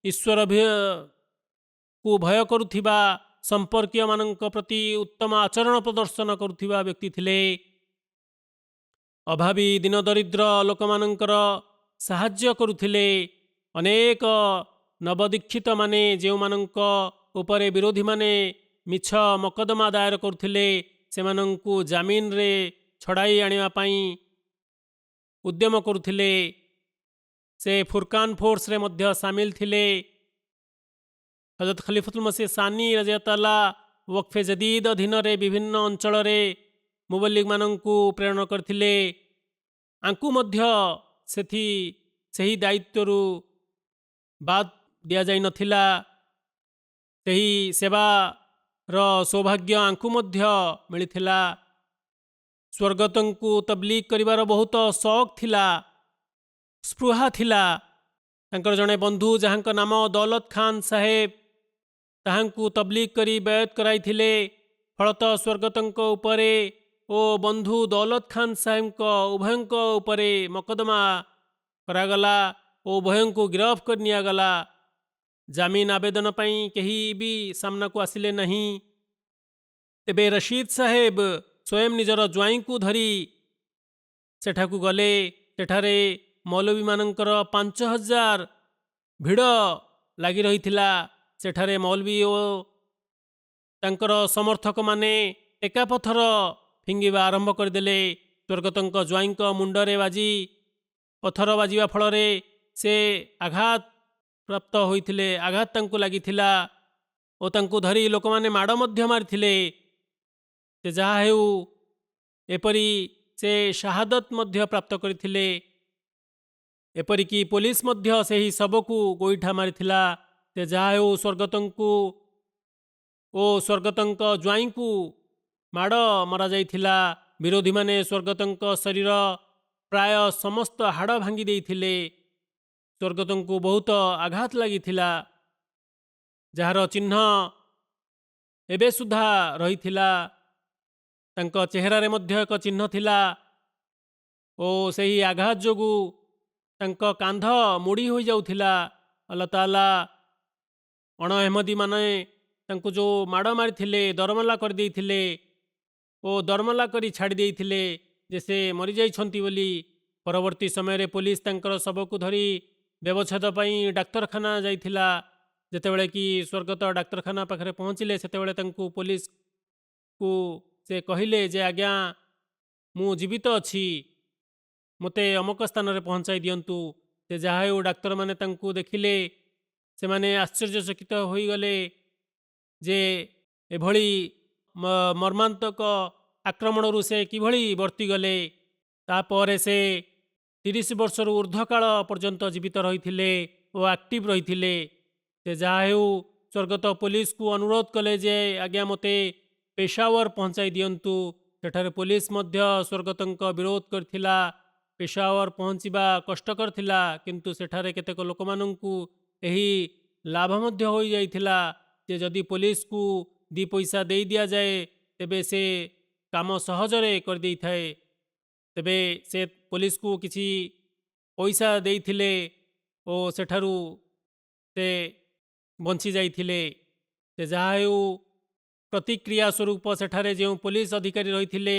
ଈଶ୍ୱରକୁ ଭୟ କରୁଥିବା, ସମ୍ପର୍କୀୟମାନଙ୍କ ପ୍ରତି ଉତ୍ତମ ଆଚରଣ ପ୍ରଦର୍ଶନ କରୁଥିବା ବ୍ୟକ୍ତି ଥିଲେ। ଅଭାବୀ ଦୀନଦରିଦ୍ର ଲୋକମାନଙ୍କର ସାହାଯ୍ୟ କରୁଥିଲେ। ଅନେକ ନବଦୀକ୍ଷିତମାନେ ଯେଉଁମାନଙ୍କ ଉପରେ ବିରୋଧୀମାନେ ମିଛ ମକଦ୍ଦମା ଦାୟର କରୁଥିଲେ ସେମାନଙ୍କୁ ଜାମିନରେ ଛଡ଼ାଇ ଆଣିବା ପାଇଁ ଉଦ୍ୟମ କରୁଥିଲେ। ସେ ଫୁରକାନ ଫୋର୍ସରେ ମଧ୍ୟ ସାମିଲ ଥିଲେ। हजरत खलीफतुल मसीह सानी रज़ियल्लाहु वक्फे जदीद अधीन विभिन्न अंचल मुबल्लिग माननकु प्रेरण करथिले। आंकु मध्य ସେହି ଦାୟିତ୍ୱରୁ ବାଦ୍ ଦିଆଯାଇ ନଥିଲା। ସେହି ସେବାର ସୌଭାଗ୍ୟ ଆଙ୍କୁ ମଧ୍ୟ ମିଳିଥିଲା। ସ୍ୱର୍ଗତଙ୍କୁ ତବଲିଗ କରିବାର ବହୁତ ସଉକ ଥିଲା, ସ୍ପୃହା ଥିଲା। ତାଙ୍କର ଜଣେ ବନ୍ଧୁ ଯାହାଙ୍କ ନାମ ଦୌଲତ ଖାନ ସାହେବ ତାହାଙ୍କୁ ତବଲିଗ କରି ବୟତ କରାଇଥିଲେ। ଫଳତଃ ସ୍ୱର୍ଗତଙ୍କ ଉପରେ ଓ ବନ୍ଧୁ ଦୌଲତ ଖାନ ସାହେବଙ୍କ ଉଭୟଙ୍କ ଉପରେ ମକଦ୍ଦମା କରାଗଲା ଓ ଉଭୟଙ୍କୁ ଗିରଫ କରି ନିଆଗଲା। ଜାମିନ ଆବେଦନ ପାଇଁ କେହି ବି ସାମ୍ନାକୁ ଆସିଲେ ନାହିଁ। ତେବେ ରଶିଦ ସାହେବ ସ୍ୱୟଂ ନିଜର ଜ୍ୱାଇଁଙ୍କୁ ଧରି ସେଠାକୁ ଗଲେ। ସେଠାରେ ମୌଲବୀମାନଙ୍କର 5000 ଭିଡ଼ ଲାଗି ରହିଥିଲା। ସେଠାରେ ମୌଲବୀ ଓ ତାଙ୍କର ସମର୍ଥକମାନେ ଟେକାପଥର ଫିଙ୍ଗିବା ଆରମ୍ଭ କରିଦେଲେ। ସ୍ୱର୍ଗତଙ୍କ ଜ୍ୱାଇଁଙ୍କ ମୁଣ୍ଡରେ ବାଜି ପଥର ବାଜିବା ଫଳରେ ସେ ଆଘାତ ପ୍ରାପ୍ତ ହୋଇଥିଲେ। ଆଘାତ ତାଙ୍କୁ ଲାଗିଥିଲା ଓ ତାଙ୍କୁ ଧରି ଲୋକମାନେ ମାଡ଼ ମଧ୍ୟ ମାରିଥିଲେ। ସେ ଯାହା ହେଉ ଏପରି ସେ ଶାହାଦତ ମଧ୍ୟ ପ୍ରାପ୍ତ କରିଥିଲେ। ଏପରିକି ପୋଲିସ ମଧ୍ୟ ସେହି ଶବକୁ ଗୋଇଠା ମାରିଥିଲା। ସେ ଯାହା ହେଉ ସ୍ୱର୍ଗତଙ୍କୁ ଓ ସ୍ୱର୍ଗତଙ୍କ ଜ୍ୱାଇଁଙ୍କୁ ମାଡ଼ ମରାଯାଇଥିଲା। ବିରୋଧୀମାନେ ସ୍ୱର୍ଗତଙ୍କ ଶରୀର ପ୍ରାୟ ସମସ୍ତ ହାଡ଼ ଭାଙ୍ଗି ଦେଇଥିଲେ। ସ୍ୱର୍ଗତଙ୍କୁ ବହୁତ ଆଘାତ ଲାଗିଥିଲା, ଯାହାର ଚିହ୍ନ ଏବେ ସୁଦ୍ଧା ରହିଥିଲା। ତାଙ୍କ ଚେହେରାରେ ମଧ୍ୟ ଏକ ଚିହ୍ନ ଥିଲା ଓ ସେହି ଆଘାତ ଯୋଗୁଁ ତାଙ୍କ କାନ୍ଧ ମୋଡ଼ି ହୋଇଯାଉଥିଲା। ଆଲ୍ଲାହ ତାଆଲା ଅଣଏହମଦୀମାନେ ତାଙ୍କୁ ଯେଉଁ ମାଡ଼ ମାରିଥିଲେ, ଦରମଲା କରିଦେଇଥିଲେ ଓ ଦରମଲା କରି ଛାଡ଼ି ଦେଇଥିଲେ ଯେ ସେ ମରିଯାଇଛନ୍ତି ବୋଲି। ପରବର୍ତ୍ତୀ ସମୟରେ ପୋଲିସ ତାଙ୍କର ଶବକୁ ଧରି ବ୍ୟବଚ୍ଛେଦ ପାଇଁ ଡାକ୍ତରଖାନା ଯାଇଥିଲା। ଯେତେବେଳେ କି ସ୍ୱର୍ଗତ ଡାକ୍ତରଖାନା ପାଖରେ ପହଞ୍ଚିଲେ, ସେତେବେଳେ ତାଙ୍କୁ ପୋଲିସକୁ ସେ କହିଲେ ଯେ ଆଜ୍ଞା, ମୁଁ ଜୀବିତ ଅଛି, ମୋତେ ଅମକ ସ୍ଥାନରେ ପହଞ୍ଚାଇ ଦିଅନ୍ତୁ। ସେ ଯାହା ହେଉ ଡାକ୍ତରମାନେ ତାଙ୍କୁ ଦେଖିଲେ, ସେମାନେ ଆଶ୍ଚର୍ଯ୍ୟଚକିତ ହୋଇଗଲେ ଯେ ଏଭଳି ମର୍ମାନ୍ତକ ଆକ୍ରମଣରୁ ସେ କିଭଳି ବର୍ତ୍ତିଗଲେ। ତାପରେ ସେ 30 ବର୍ଷରୁ ଉର୍ଦ୍ଧ୍ୱକାଳ ପର୍ଯ୍ୟନ୍ତ ଜୀବିତ ରହିଥିଲେ ଓ ଆକ୍ଟିଭ ରହିଥିଲେ। ସେ ଯାହା ହେଉ ସ୍ୱର୍ଗତ ପୋଲିସକୁ ଅନୁରୋଧ କଲେ ଯେ ଆଜ୍ଞା ମୋତେ ପେଶାୱର ପହଞ୍ଚାଇ ଦିଅନ୍ତୁ। ସେଠାରେ ପୋଲିସ ମଧ୍ୟ ସ୍ୱର୍ଗତଙ୍କ ବିରୋଧ କରିଥିଲା। ପେଶାୱର ପହଞ୍ଚିବା କଷ୍ଟକର ଥିଲା, କିନ୍ତୁ ସେଠାରେ କେତେକ ଲୋକମାନଙ୍କୁ ଏହି ଲାଭ ମଧ୍ୟ ହୋଇଯାଇଥିଲା ଯେ ଯଦି ପୋଲିସକୁ 2 ପଇସା ଦେଇ ଦିଆଯାଏ ତେବେ ସେ କାମ ସହଜରେ କରିଦେଇଥାଏ। ତେବେ ସେ ପୋଲିସକୁ କିଛି ପଇସା ଦେଇଥିଲେ ଓ ସେଠାରୁ ସେ ବଞ୍ଚି ଯାଇଥିଲେ। ସେ ଯାହା ହେଉ ପ୍ରତିକ୍ରିୟା ସ୍ୱରୂପ ସେଠାରେ ଯେଉଁ ପୋଲିସ ଅଧିକାରୀ ରହିଥିଲେ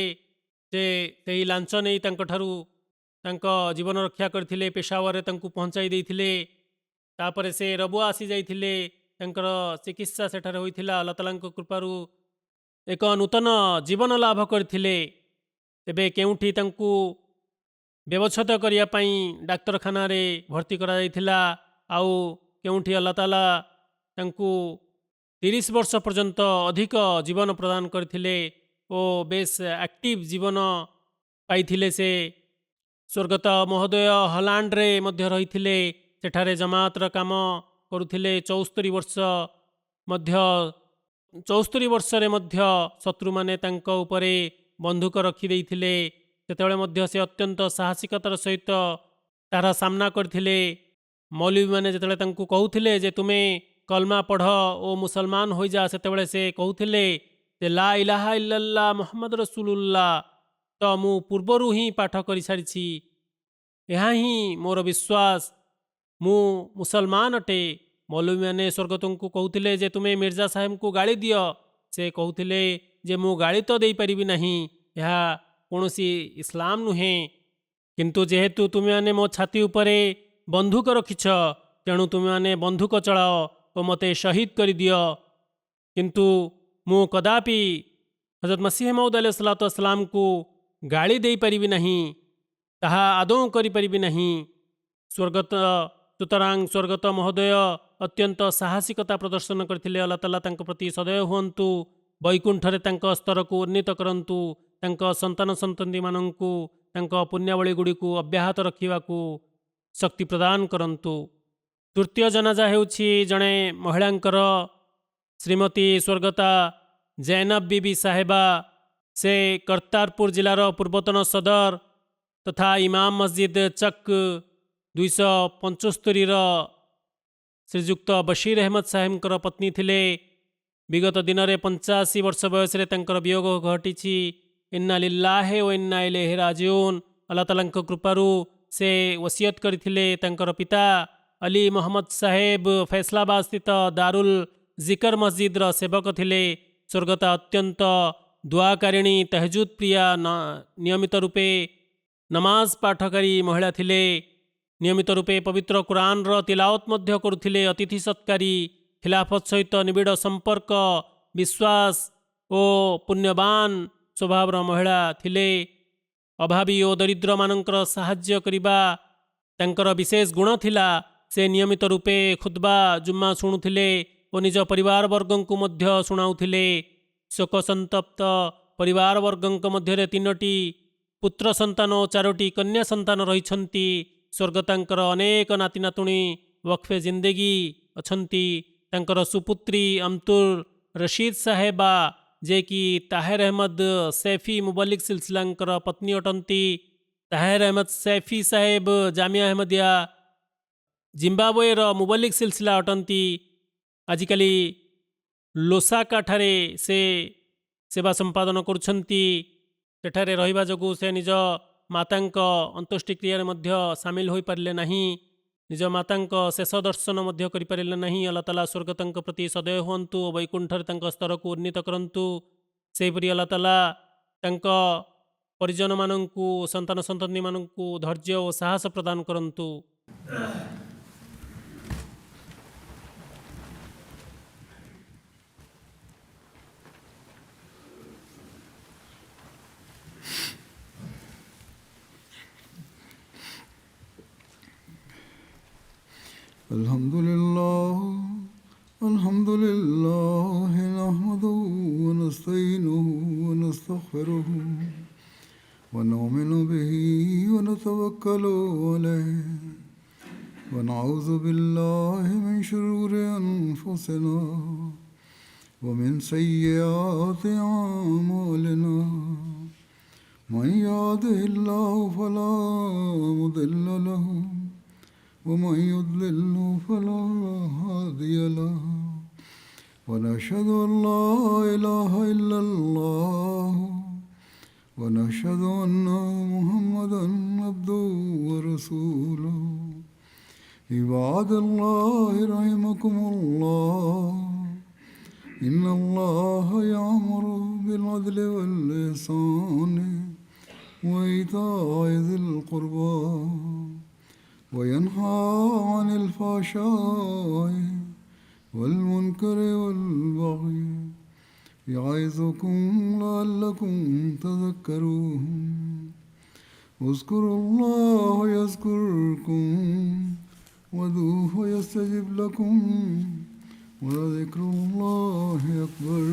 ସେ ସେହି ଲାଞ୍ଚ ନେଇ ତାଙ୍କଠାରୁ ତାଙ୍କ ଜୀବନ ରକ୍ଷା କରିଥିଲେ। ପେଶାୱରରେ ତାଙ୍କୁ ପହଞ୍ଚାଇ ଦେଇଥିଲେ। ତାପରେ ସେ ରବୁଆ ଆସିଯାଇଥିଲେ। ତାଙ୍କର ଚିକିତ୍ସା ସେଠାରେ ହୋଇଥିଲା। ଆଲ୍ଲାହ ତାଆଲାଙ୍କ କୃପାରୁ ଏକ ନୂତନ ଜୀବନ ଲାଭ କରିଥିଲେ। ତେବେ କେଉଁଠି ତାଙ୍କୁ ବ୍ୟବଚ୍ଛେଦ କରିବା ପାଇଁ ଡାକ୍ତରଖାନାରେ ଭର୍ତ୍ତି କରାଯାଇଥିଲା, ଆଉ କେଉଁଠି ଆଲ୍ଲାହ ତାଆଲା ତାଙ୍କୁ 30 ବର୍ଷ ପର୍ଯ୍ୟନ୍ତ ଅଧିକ ଜୀବନ ପ୍ରଦାନ କରିଥିଲେ ଓ ବେଶ ଆକ୍ଟିଭ ଜୀବନ ପାଇଥିଲେ। ସେ ସ୍ୱର୍ଗତ ମହୋଦୟ ହଲାଣ୍ଡରେ ମଧ୍ୟ ରହିଥିଲେ। ସେଠାରେ ଜମାତର କାମ କରୁଥିଲେ। 74 ବର୍ଷରେ ମଧ୍ୟ ଶତ୍ରୁମାନେ ତାଙ୍କ ଉପରେ ବନ୍ଧୁକ ରଖିଦେଇଥିଲେ। ସେତେବେଳେ ମଧ୍ୟ ସେ ଅତ୍ୟନ୍ତ ସାହସିକତାର ସହିତ ତାହାର ସାମ୍ନା କରିଥିଲେ। ମୌଲବୀମାନେ ଯେତେବେଳେ ତାଙ୍କୁ କହୁଥିଲେ ଯେ ତୁମେ କଲମା ପଢ଼ ଓ ମୁସଲମାନ ହୋଇଯା, ସେତେବେଳେ ସେ କହୁଥିଲେ ଯେ ଲା ଇଲାହା ଇଲ୍ଲାଲ୍ଲାହ ମୁହାମ୍ମଦ ରସୁଲୁଲ୍ଲାହ ତ ମୁଁ ପୂର୍ବରୁ ହିଁ ପାଠ କରିସାରିଛି, ଏହା ହିଁ ମୋର ବିଶ୍ୱାସ, ମୁଁ ମୁସଲମାନ ଅଟେ। ମୌଲବୀମାନେ ସ୍ୱର୍ଗତଙ୍କୁ କହୁଥିଲେ ଯେ ତୁମେ ମିର୍ଜା ସାହେବଙ୍କୁ ଗାଳି ଦିଅ। ସେ କହୁଥିଲେ ଯେ ମୁଁ ଗାଳି ତ ଦେଇପାରିବି ନାହିଁ, ଏହା କୌଣସି ଇସଲାମ ନୁହେଁ। କିନ୍ତୁ ଯେହେତୁ ତୁମେମାନେ ମୋ ଛାତି ଉପରେ ବନ୍ଧୁକ ରଖିଛ, ତେଣୁ ତୁମେମାନେ ବନ୍ଧୁକ ଚଳାଅ ଓ ମୋତେ ଶହୀଦ କରିଦିଅ। କିନ୍ତୁ ମୁଁ କଦାପି ହଜରତ ମସିହ ମଉଦ ଆଲୈହିସ୍ସଲାତୁ ଗାଳି ଦେଇପାରିବି ନାହିଁ, ତାହା ଆଦୌ କରିପାରିବି ନାହିଁ। ସ୍ୱର୍ଗତ ସୁତରାଂ ସ୍ୱର୍ଗତ ମହୋଦୟ ଅତ୍ୟନ୍ତ ସାହସିକତା ପ୍ରଦର୍ଶନ କରିଥିଲେ। ଆଲ୍ଲାହ ତାଆଲା ତାଙ୍କ ପ୍ରତି ସଦୟ ହୁଅନ୍ତୁ, ବୈକୁଣ୍ଠରେ ତାଙ୍କ ସ୍ତରକୁ ଉନ୍ନୀତ କରନ୍ତୁ, ତାଙ୍କ ସନ୍ତାନ ସନ୍ତତିମାନଙ୍କୁ ତାଙ୍କ ପୁଣ୍ୟାବଳୀ ଗୁଡ଼ିକୁ ଅବ୍ୟାହତ ରଖିବାକୁ ଶକ୍ତି ପ୍ରଦାନ କରନ୍ତୁ। ତୃତୀୟ ଜନାଜା ହେଉଛି ଜଣେ ମହିଳାଙ୍କର, ଶ୍ରୀମତୀ ସ୍ୱର୍ଗତା ଜୈନବ ବିବି ସାହେବା। ସେ କର୍ତ୍ତାରପୁର ଜିଲ୍ଲାର ପୂର୍ବତନ ସଦର ତଥା ଇମାମ ମସଜିଦ ଚକ୍ 275ର ଶ୍ରୀଯୁକ୍ତ ବଶୀର ଅହମଦ ସାହେବଙ୍କର ପତ୍ନୀ ଥିଲେ। ବିଗତ ଦିନରେ 85 ବର୍ଷ ବୟସରେ ତାଙ୍କର ବିୟୋଗ ଘଟିଛି। ଇନ୍ନା ଲିଲ୍ଲାହି ଓ ଇନ୍ନା ଇଲୈହି ରାଜିଉନ୍। ଆଲ୍ଲାହ ତାଆଲାଙ୍କ କୃପାରୁ ସେ ଓସିୟତ କରିଥିଲେ। ତାଙ୍କର ପିତା ଅଲି ମହମ୍ମଦ ସାହେବ ଫୈସଲାବାଦ ସ୍ଥିତ ଦାରୁଲ ଜିକର ମସଜିଦର ସେବକ ଥିଲେ। ସ୍ୱର୍ଗତା ଅତ୍ୟନ୍ତ ଦୁଆକାରିଣୀ, ତହଜୁଦ ପ୍ରିୟା, ନିୟମିତ ରୂପେ ନମାଜ ପାଠକାରୀ ମହିଳା ଥିଲେ। ନିୟମିତ ରୂପେ ପବିତ୍ର କୁରାନର ତିଲାୱତ ମଧ୍ୟ କରୁଥିଲେ। ଅତିଥି ସତ୍କାରୀ, ଖିଲାଫତ ସହିତ ନିବିଡ଼ ସମ୍ପର୍କ, ବିଶ୍ୱାସ ଓ ପୁଣ୍ୟବାନ ସ୍ୱଭାବର ମହିଳା ଥିଲେ। ଅଭାବୀ ଓ ଦରିଦ୍ରମାନଙ୍କର ସାହାଯ୍ୟ କରିବା ତାଙ୍କର ବିଶେଷ ଗୁଣ ଥିଲା। ସେ ନିୟମିତ ରୂପେ ଖୁତବା ଜୁମ୍ମା ଶୁଣୁଥିଲେ ଓ ନିଜ ପରିବାରବର୍ଗଙ୍କୁ ମଧ୍ୟ ଶୁଣାଉଥିଲେ। ଶୋକସନ୍ତପ୍ତ ପରିବାରବର୍ଗଙ୍କ ମଧ୍ୟରେ 3ଟି ପୁତ୍ର ସନ୍ତାନ ଓ 4ଟି କନ୍ୟା ସନ୍ତାନ ରହିଛନ୍ତି। ସ୍ୱର୍ଗତାଙ୍କର ଅନେକ ନାତି ନାତୁଣୀ ୱକ୍ଫେ ଜିନ୍ଦଗୀ ଅଛନ୍ତି। ତାଙ୍କର ସୁପୁତ୍ରୀ ଅମତୁର ରଶିଦ ସାହେବା, ଯିଏକି ତାହେର ଅହମଦ ସୈଫି ମୁବଲିକ ସିଲସିଲାଙ୍କର ପତ୍ନୀ ଅଟନ୍ତି। ତାହେର ଅହମଦ ସୈଫି ସାହେବ ଜାମିଆ ଅହମଦିଆ ଜିମ୍ବାୱେର ମୁବଲିକ ସିଲସିଲା ଅଟନ୍ତି। ଆଜିକାଲି ଲୋସାକାଠାରେ ସେ ସେବା ସମ୍ପାଦନ କରୁଛନ୍ତି। ସେଠାରେ ରହିବା ଯୋଗୁଁ ସେ ନିଜ ମାତାଙ୍କ ଅନ୍ତ୍ୟେଷ୍ଟିକ୍ରିୟାରେ ମଧ୍ୟ ସାମିଲ ହୋଇପାରିଲେ ନାହିଁ। ନିଜ ମାତାଙ୍କ ଶେଷ ଦର୍ଶନ ମଧ୍ୟ କରିପାରିଲେ ନାହିଁ। ଆଲ୍ଲାହ ତାଆଲା ସ୍ୱର୍ଗତଙ୍କ ପ୍ରତି ସଦୟ ହୁଅନ୍ତୁ ଓ ବୈକୁଣ୍ଠରେ ତାଙ୍କ ସ୍ତରକୁ ଉନ୍ନୀତ କରନ୍ତୁ। ସେହିପରି ଆଲ୍ଲାହ ତାଆଲା ତାଙ୍କ ପରିଜନମାନଙ୍କୁ, ସନ୍ତାନ ସନ୍ତତିମାନଙ୍କୁ ଧୈର୍ଯ୍ୟ ଓ ସାହସ ପ୍ରଦାନ କରନ୍ତୁ। Alhamdulillah, nahmaduhu wa nasta'inuhu wa nastaghfiruhu wa nu'minu bihi wa natawakkalu alayhi wa na'udhu billahi min shururi anfusina wa min sayyiati a'malina. Man yahdihillahu fala mudilla lahu ومن يضلل فلا هادي له ونشهد أن لا إله إلا الله ونشهد أن محمدا عبده ورسوله. عباد الله رحمكم الله، إن الله يأمر بالعدل والإحسان وإيتاء ذي القربى وينهى عن الفحشاء والمنكر والبغي يعظكم لعلكم تذكرون. اذكروا الله يذكركم وادعوه يستجب لكم ولذكر الله أكبر.